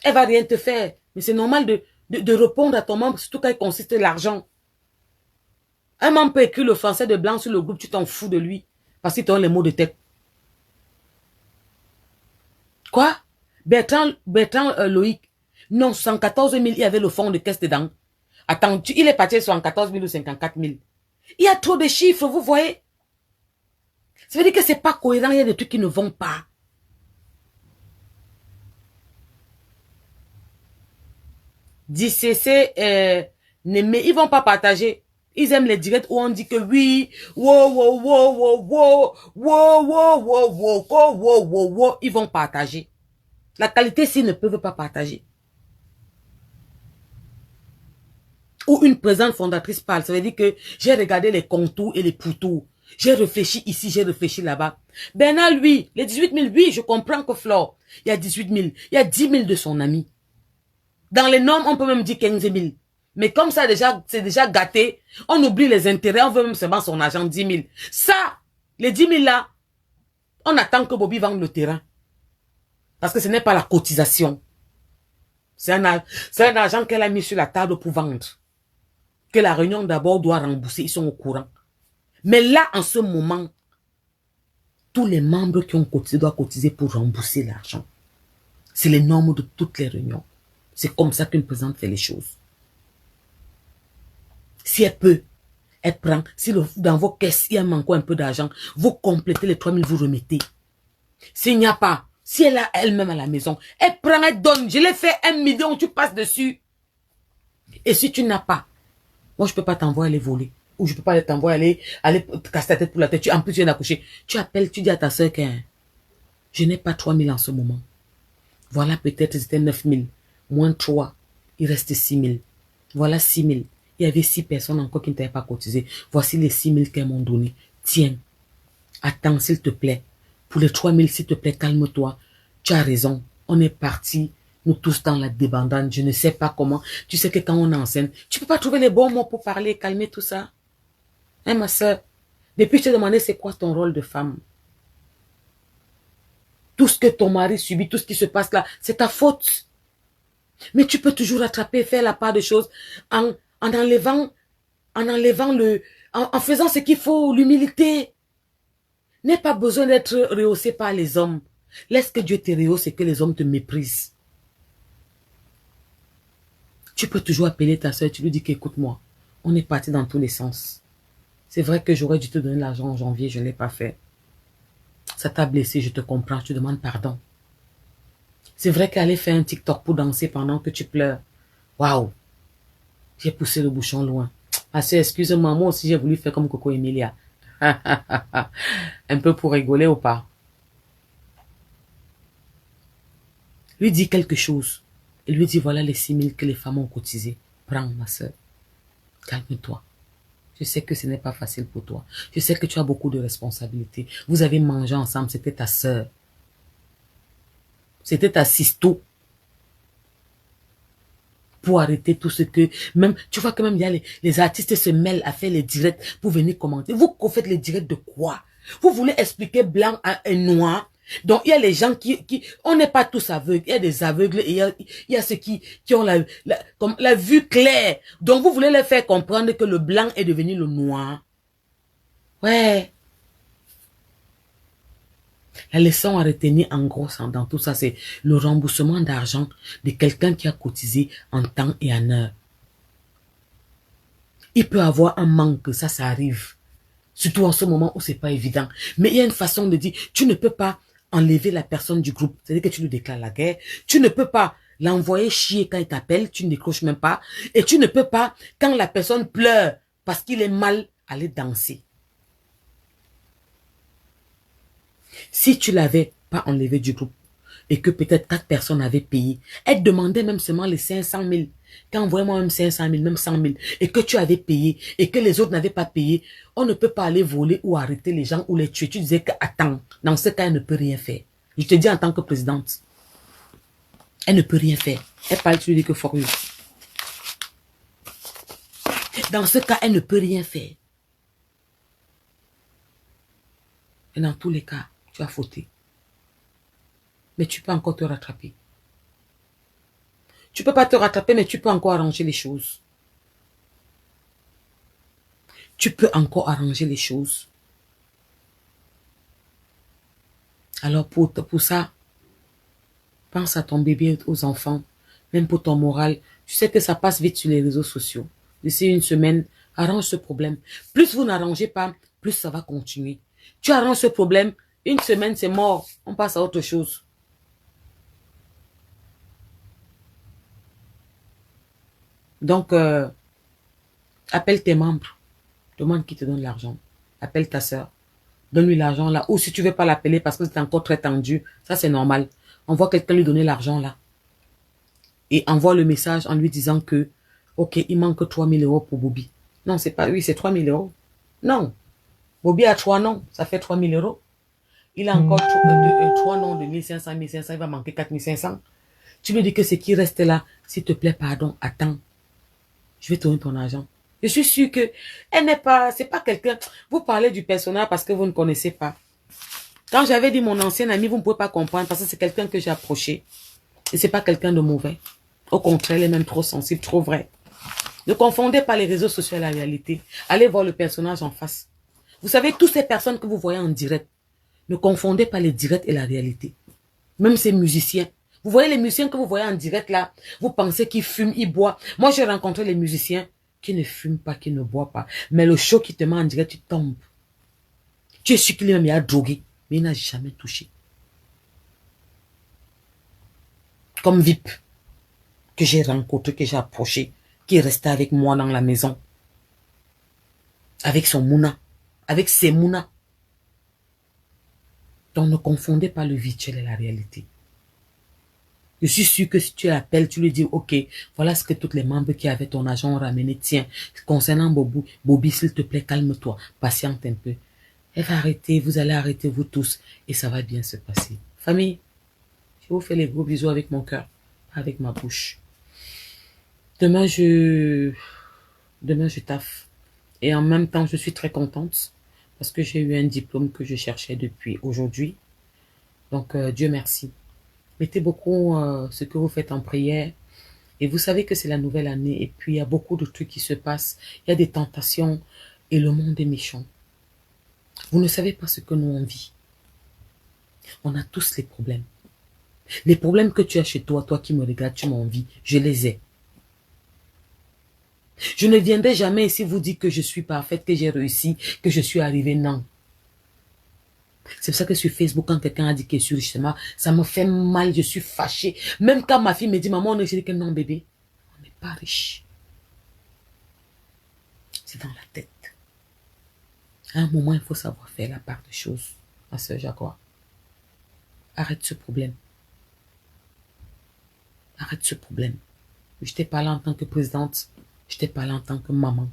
Elle va rien te faire. Mais c'est normal de répondre à ton membre, surtout quand il consiste l'argent. Un membre peut écrire le français de blanc sur le groupe, tu t'en fous de lui. Parce qu'il te donne les mots de tête. Quoi? Bertrand Loïc. Non, 74 000, il y avait le fond de caisse dedans. Attends, il est parti sur 74 000 ou 54 000. Il y a trop de chiffres, vous voyez? Ça veut dire que c'est pas cohérent, il y a des trucs qui ne vont pas. DCC, ils vont pas partager. Ils aiment les directs où on dit que oui, ils vont partager. La qualité, s'ils ne peuvent pas partager. Ou une présente fondatrice parle, ça veut dire que j'ai regardé les contours et les pourtours. J'ai réfléchi ici, j'ai réfléchi là-bas. Bernard, lui, les 18 000, oui, je comprends que Flore, il y a 18 000, il y a 10 000 de son ami. Dans les normes, on peut même dire 15 000. Mais comme ça, c'est déjà gâté, on oublie les intérêts, on veut même seulement son argent, 10 000. Ça, les 10 000 là, on attend que Bobby vende le terrain. Parce que ce n'est pas la cotisation. C'est un argent qu'elle a mis sur la table pour vendre. Que la réunion d'abord doit rembourser, ils sont au courant. Mais là, en ce moment, tous les membres qui ont cotisé doivent cotiser pour rembourser l'argent. C'est les normes de toutes les réunions. C'est comme ça qu'une présidente fait les choses. Si elle peut, elle prend. Si dans vos caisses, il y a encore un peu d'argent, vous complétez les 3 000, vous remettez. S'il n'y a pas, si elle a elle-même à la maison, elle prend, elle donne. Je l'ai fait 1 million, tu passes dessus. Et si tu n'as pas, moi je ne peux pas t'envoyer aller voler. Ou je ne peux pas t'envoyer aller casser ta tête pour la tête. En plus, tu viens d'accoucher. Tu appelles, tu dis à ta soeur que je n'ai pas 3 000 en ce moment. Voilà, peut-être c'était 9 000. Moins 3, il reste 6 000. Voilà 6 000. Il y avait 6 personnes encore qui ne t'avaient pas cotisé. Voici les 6 000 qu'elles m'ont donné. Tiens, attends s'il te plaît. Pour les 3 000, s'il te plaît, calme-toi. Tu as raison. On est partis, nous tous dans la débandade. Je ne sais pas comment. Tu sais que quand on est enceinte, tu ne peux pas trouver les bons mots pour parler, calmer tout ça. Hein, ma soeur? Depuis, je t'ai demandé c'est quoi ton rôle de femme. Tout ce que ton mari subit, tout ce qui se passe là, c'est ta faute. Mais tu peux toujours rattraper, faire la part des choses en enlevant en faisant ce qu'il faut, l'humilité. N'aie pas besoin d'être rehaussé par les hommes. Laisse que Dieu te rehausse et que les hommes te méprisent. Tu peux toujours appeler ta soeur, tu lui dis qu'écoute-moi, on est parti dans tous les sens. C'est vrai que j'aurais dû te donner l'argent en janvier, je ne l'ai pas fait. Ça t'a blessé, je te comprends, je te demande pardon. C'est vrai qu'aller faire un TikTok pour danser pendant que tu pleures. Waouh! J'ai poussé le bouchon loin. Ah, excuse-moi, moi aussi j'ai voulu faire comme Coco Emilia. Un peu pour rigoler ou pas? Lui dis quelque chose. Et lui dis voilà les 6 000 que les femmes ont cotisé. Prends ma soeur. Calme-toi. Je sais que ce n'est pas facile pour toi. Je sais que tu as beaucoup de responsabilités. Vous avez mangé ensemble, c'était ta soeur. C'était ta sisto. Pour arrêter tout ce que... Même, tu vois que même il y a les artistes se mêlent à faire les directs pour venir commenter. Vous faites les directs de quoi? Vous voulez expliquer blanc à un noir Donc, il y a les gens on n'est pas tous aveugles. Il y a des aveugles et il y a ceux qui ont comme la vue claire. Donc, vous voulez les faire comprendre que le blanc est devenu le noir. Ouais. La leçon à retenir en gros dans tout ça, c'est le remboursement d'argent de quelqu'un qui a cotisé en temps et en heure. Il peut avoir un manque, ça arrive. Surtout en ce moment où c'est pas évident. Mais il y a une façon de dire, tu ne peux pas enlever la personne du groupe. C'est-à-dire que tu lui déclares la guerre. Tu ne peux pas l'envoyer chier quand il t'appelle, tu ne décroches même pas. Et tu ne peux pas, quand la personne pleure parce qu'il est mal, aller danser. Si tu l'avais pas enlevé du groupe et que peut-être 4 personnes avaient payé, elles demandaient même seulement les 500 000, quand vraiment même 500 000, même 100 000, et que tu avais payé et que les autres n'avaient pas payé, on ne peut pas aller voler ou arrêter les gens ou les tuer. Tu disais que, attends, dans ce cas, elle ne peut rien faire. Je te dis en tant que présidente, elle ne peut rien faire. Elle parle, tu lui dis que for you. Dans ce cas, elle ne peut rien faire. Et dans tous les cas, tu as fauté. Mais tu peux encore te rattraper. Tu ne peux pas te rattraper, mais tu peux encore arranger les choses. Tu peux encore arranger les choses. Alors pour ça, pense à ton bébé, aux enfants, même pour ton moral. Tu sais que ça passe vite sur les réseaux sociaux. D'ici une semaine, arrange ce problème. Plus vous n'arrangez pas, plus ça va continuer. Tu arranges ce problème, une semaine c'est mort, on passe à autre chose. Donc, appelle tes membres, demande qui te donne l'argent. Appelle ta soeur, donne-lui l'argent là. Ou si tu ne veux pas l'appeler parce que c'est encore très tendu, ça c'est normal. Envoie quelqu'un lui donner l'argent là. Et envoie le message en lui disant que, ok, il manque 3 000 € pour Bobby. Non, c'est pas, oui, c'est 3 000 €. Non. Bobby a 3 noms, ça fait 3 000 €. Il a encore 3 noms de 1 500, 1 500, il va manquer 4 500. Tu me dis que ce qui reste là, s'il te plaît, pardon, attends. Je vais te donner ton argent. Je suis sûre que elle n'est pas, c'est pas quelqu'un. Vous parlez du personnage parce que vous ne connaissez pas. Quand j'avais dit mon ancien ami, vous ne pouvez pas comprendre parce que c'est quelqu'un que j'ai approché. Et c'est pas quelqu'un de mauvais. Au contraire, elle est même trop sensible, trop vrai. Ne confondez pas les réseaux sociaux et la réalité. Allez voir le personnage en face. Vous savez, toutes ces personnes que vous voyez en direct, ne confondez pas les directs et la réalité. Même ces musiciens. Vous voyez les musiciens que vous voyez en direct là, vous pensez qu'ils fument, ils boivent. Moi, j'ai rencontré les musiciens qui ne fument pas, qui ne boivent pas. Mais le show qui te met en direct, tu tombes. Tu es sûr qu'il est même a drogué, mais il n'a jamais touché. Comme VIP, que j'ai rencontré, que j'ai approché, qui est resté avec moi dans la maison. Avec son mouna, avec ses mounas. Donc ne confondez pas le virtuel et la réalité. Je suis sûr que si tu l'appelles, tu lui dis, ok, voilà ce que tous les membres qui avaient ton argent ont ramené. Tiens, concernant Bobby, s'il te plaît, calme-toi, patiente un peu. Elle va arrêter, vous allez arrêter vous tous et ça va bien se passer. Famille, je vous fais les gros bisous avec mon cœur, pas avec ma bouche. Demain, je taffe. Et en même temps, je suis très contente parce que j'ai eu un diplôme que je cherchais depuis aujourd'hui. Donc, Dieu merci. Mettez beaucoup ce que vous faites en prière. Et vous savez que c'est la nouvelle année. Et puis, il y a beaucoup de trucs qui se passent. Il y a des tentations. Et le monde est méchant. Vous ne savez pas ce que nous on vit. On a tous les problèmes. Les problèmes que tu as chez toi, toi qui me regardes, tu m'envies. Je les ai. Je ne viendrai jamais ici vous dire que je suis parfaite, que j'ai réussi, que je suis arrivée. Non. C'est pour ça que sur Facebook, quand quelqu'un a dit qu'il est sur justement, ça me fait mal, je suis fâchée. Même quand ma fille me dit, maman, je dis que non, bébé, on n'est pas riche. C'est dans la tête. À un moment, il faut savoir faire la part des choses. Ma soeur Jaguar. Arrête ce problème. Arrête ce problème. Je t'ai parlé en tant que présidente. Je t'ai parlé en tant que maman.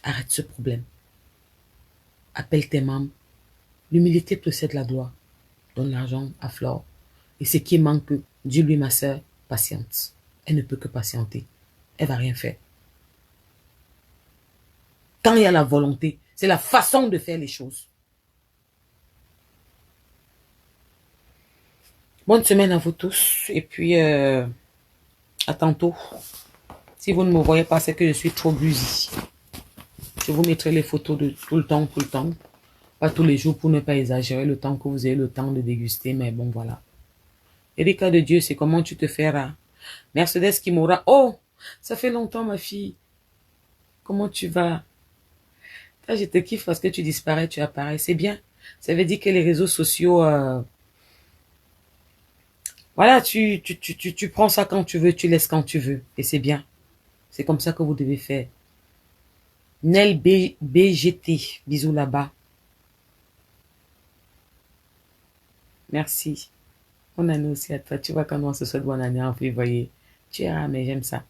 Arrête ce problème. Appelle tes membres. L'humilité précède la gloire. Donne l'argent à Flore. Et ce qui manque, dis-lui, ma soeur, patiente. Elle ne peut que patienter. Elle va rien faire. Quand il y a la volonté, c'est la façon de faire les choses. Bonne semaine à vous tous. Et puis, à tantôt. Si vous ne me voyez pas, c'est que je suis trop busy. Je vous mettrai les photos de tout le temps, tout le temps. Pas tous les jours pour ne pas exagérer le temps que vous ayez le temps de déguster. Mais bon, voilà. Erika de Dieu, c'est comment tu te feras. Mercedes Kimura. Oh, ça fait longtemps, ma fille. Comment tu vas? Là, je te kiffe parce que tu disparais, tu apparais. C'est bien. Ça veut dire que les réseaux sociaux... voilà, tu prends ça quand tu veux, tu laisses quand tu veux. Et c'est bien. C'est comme ça que vous devez faire. Nel BGT. Bisous là-bas. Merci. Bonne année aussi à toi. Tu vois quand on se souhaite bonne année en février. Tu as, mais j'aime ça.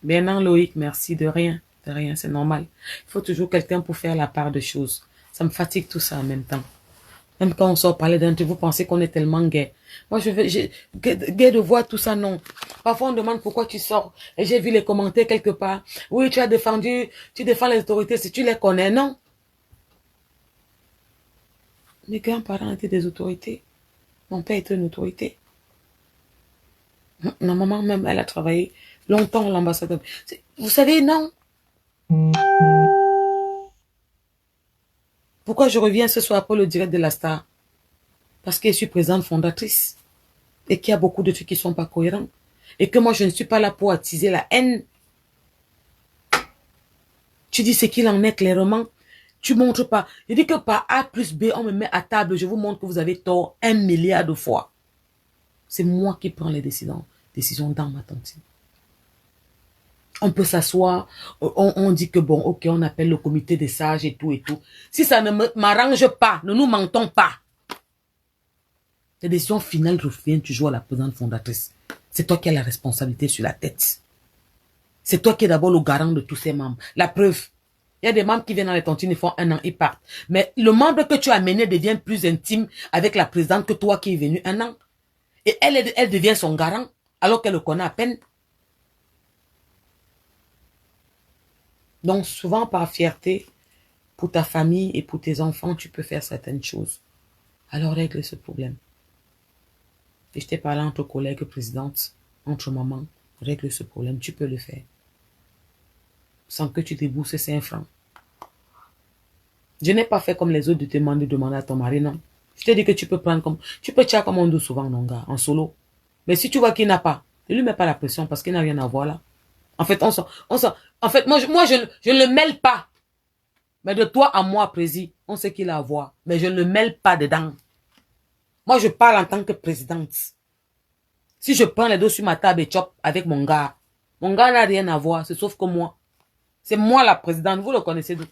Bernard Loïc, merci de rien. De rien, c'est normal. Il faut toujours quelqu'un pour faire la part de choses. Ça me fatigue tout ça en même temps. Même quand on sort parler d'un truc, vous pensez qu'on est tellement gay. Moi, gay de voir tout ça, non. Parfois, on demande pourquoi tu sors. Et j'ai vu les commentaires quelque part. Oui, tu défends les autorités si tu les connais, non. Mes grands-parents étaient des autorités. Mon père était une autorité. Ma maman même, elle a travaillé longtemps à l'ambassade. Vous savez, non. Pourquoi je reviens ce soir pour le direct de la star? Parce que je suis présidente fondatrice. Et qu'il y a beaucoup de trucs qui ne sont pas cohérents. Et que moi, je ne suis pas là pour attiser la haine. Tu dis ce qu'il en est clairement. Tu montres pas. Je dis que par A plus B, on me met à table. Je vous montre que vous avez tort 1 milliard de fois. C'est moi qui prends les décisions dans ma tontine. On peut s'asseoir, on dit que bon, ok, on appelle le comité des sages et tout et tout. Si ça ne m'arrange pas, ne nous mentons pas. Les décisions finales reviennent toujours à la présidente fondatrice. C'est toi qui as la responsabilité sur la tête. C'est toi qui es d'abord le garant de tous ces membres. La preuve, il y a des membres qui viennent dans les tontines, ils font 1 an, ils partent. Mais le membre que tu as amené devient plus intime avec la présidente que toi qui es venu 1 an. Et elle devient son garant, alors qu'elle le connaît à peine. Donc souvent par fierté, pour ta famille et pour tes enfants, tu peux faire certaines choses. Alors règle ce problème. Et je t'ai parlé entre collègues présidentes, entre mamans, règle ce problème, tu peux le faire. Sans que tu débourses 5 francs. Je n'ai pas fait comme les autres de te demander à ton mari, non. Je te dis que tu peux prendre comme, tu peux tchar comme on dit souvent, non, gars, en solo. Mais si tu vois qu'il n'a pas, ne lui mets pas la pression parce qu'il n'a rien à voir là. En fait, en fait, moi, je ne le mêle pas. Mais de toi à moi, président, on sait qu'il a à voir. Mais je ne le mêle pas dedans. Moi, je parle en tant que présidente. Si je prends les deux sur ma table et chop avec mon gars n'a rien à voir, c'est sauf que moi. C'est moi la présidente, vous le connaissez d'où?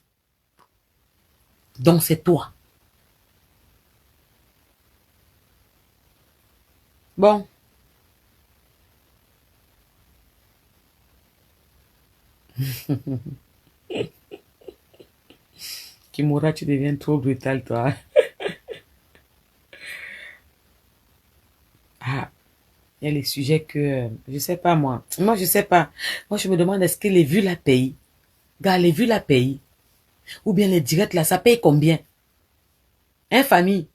Donc c'est toi. Bon. Kimura, tu deviens trop brutal, toi. Ah, il y a les sujets que, je sais pas moi. Moi, je sais pas. Moi, je me demande, est-ce que les vues la payent? Gars, les vues la payent? Ou bien les directs là, ça paye combien? Hein, famille?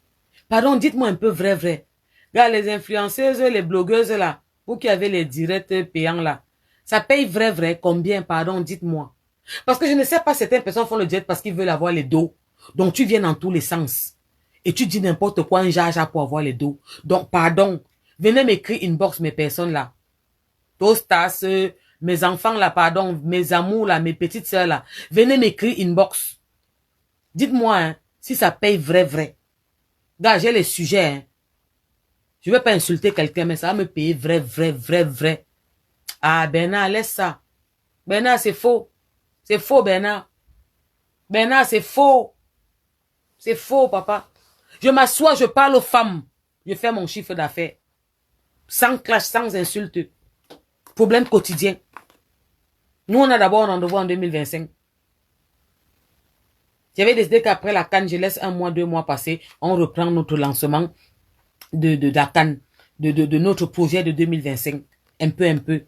Pardon, dites-moi un peu vrai. Gars, les influenceuses, les blogueuses là, vous qui avez les directs payants là, ça paye vrai, combien? Pardon, dites-moi. Parce que je ne sais pas, certaines personnes font le direct parce qu'ils veulent avoir les dos. Donc, tu viens dans tous les sens. Et tu dis n'importe quoi, un jaja pour avoir les dos. Donc, pardon, venez m'écrire inbox mes personnes là. Tostas, mes enfants là, pardon, mes amours là, mes petites sœurs là. Venez m'écrire inbox. Dites-moi, hein, si ça paye vrai. Gars, j'ai les sujets, hein. Je ne vais pas insulter quelqu'un, mais ça va me payer vrai. Ah, Bernard, laisse ça. Bernard, c'est faux. C'est faux, Bernard. Bernard, c'est faux. C'est faux, papa. Je m'assois, je parle aux femmes. Je fais mon chiffre d'affaires. Sans clash, sans insulte. Problème quotidien. Nous, on a d'abord un rendez-vous en 2025. J'avais décidé qu'après la CAN, je laisse 1 mois, 2 mois passer. On reprend notre lancement de la CAN, de notre projet de 2025. Un peu.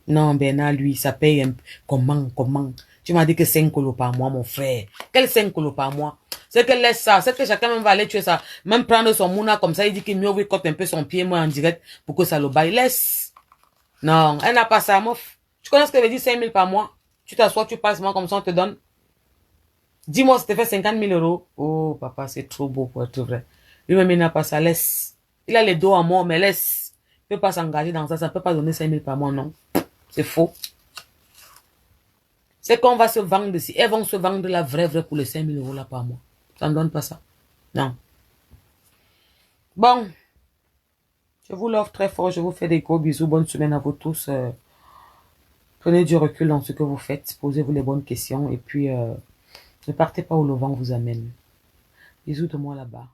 Non, Bernard, lui, ça paye un peu. Comment? Tu m'as dit que 5 colos par mois, mon frère. Quel 5 colos par mois? C'est que laisse ça. C'est que chacun même va aller tuer ça. Même prendre son mouna comme ça, il dit qu'il mieux il cote un peu son pied, moi, en direct, pour que ça le baille. Laisse. Non, elle n'a pas ça, meuf. Tu connais ce que veut dire 5 000 par mois? Tu t'assois, tu passes, moi, comme ça, on te donne. Dis-moi, ça te fait 50 000 euros. Oh, papa, c'est trop beau pour être vrai. Lui-même, il n'a pas ça. Laisse. Il a les dos à mort, mais laisse. Il ne peut pas s'engager dans ça. Ça ne peut pas donner 5 000 par mois, non. C'est faux. C'est qu'on va se vendre ici. Elles vont se vendre la vraie pour les 5 000 euros là par mois. Ça ne donne pas ça. Non. Bon. Je vous l'offre très fort. Je vous fais des gros bisous. Bonne semaine à vous tous. Prenez du recul dans ce que vous faites. Posez-vous les bonnes questions. Et puis, ne partez pas où le vent vous amène. Bisous de moi là-bas.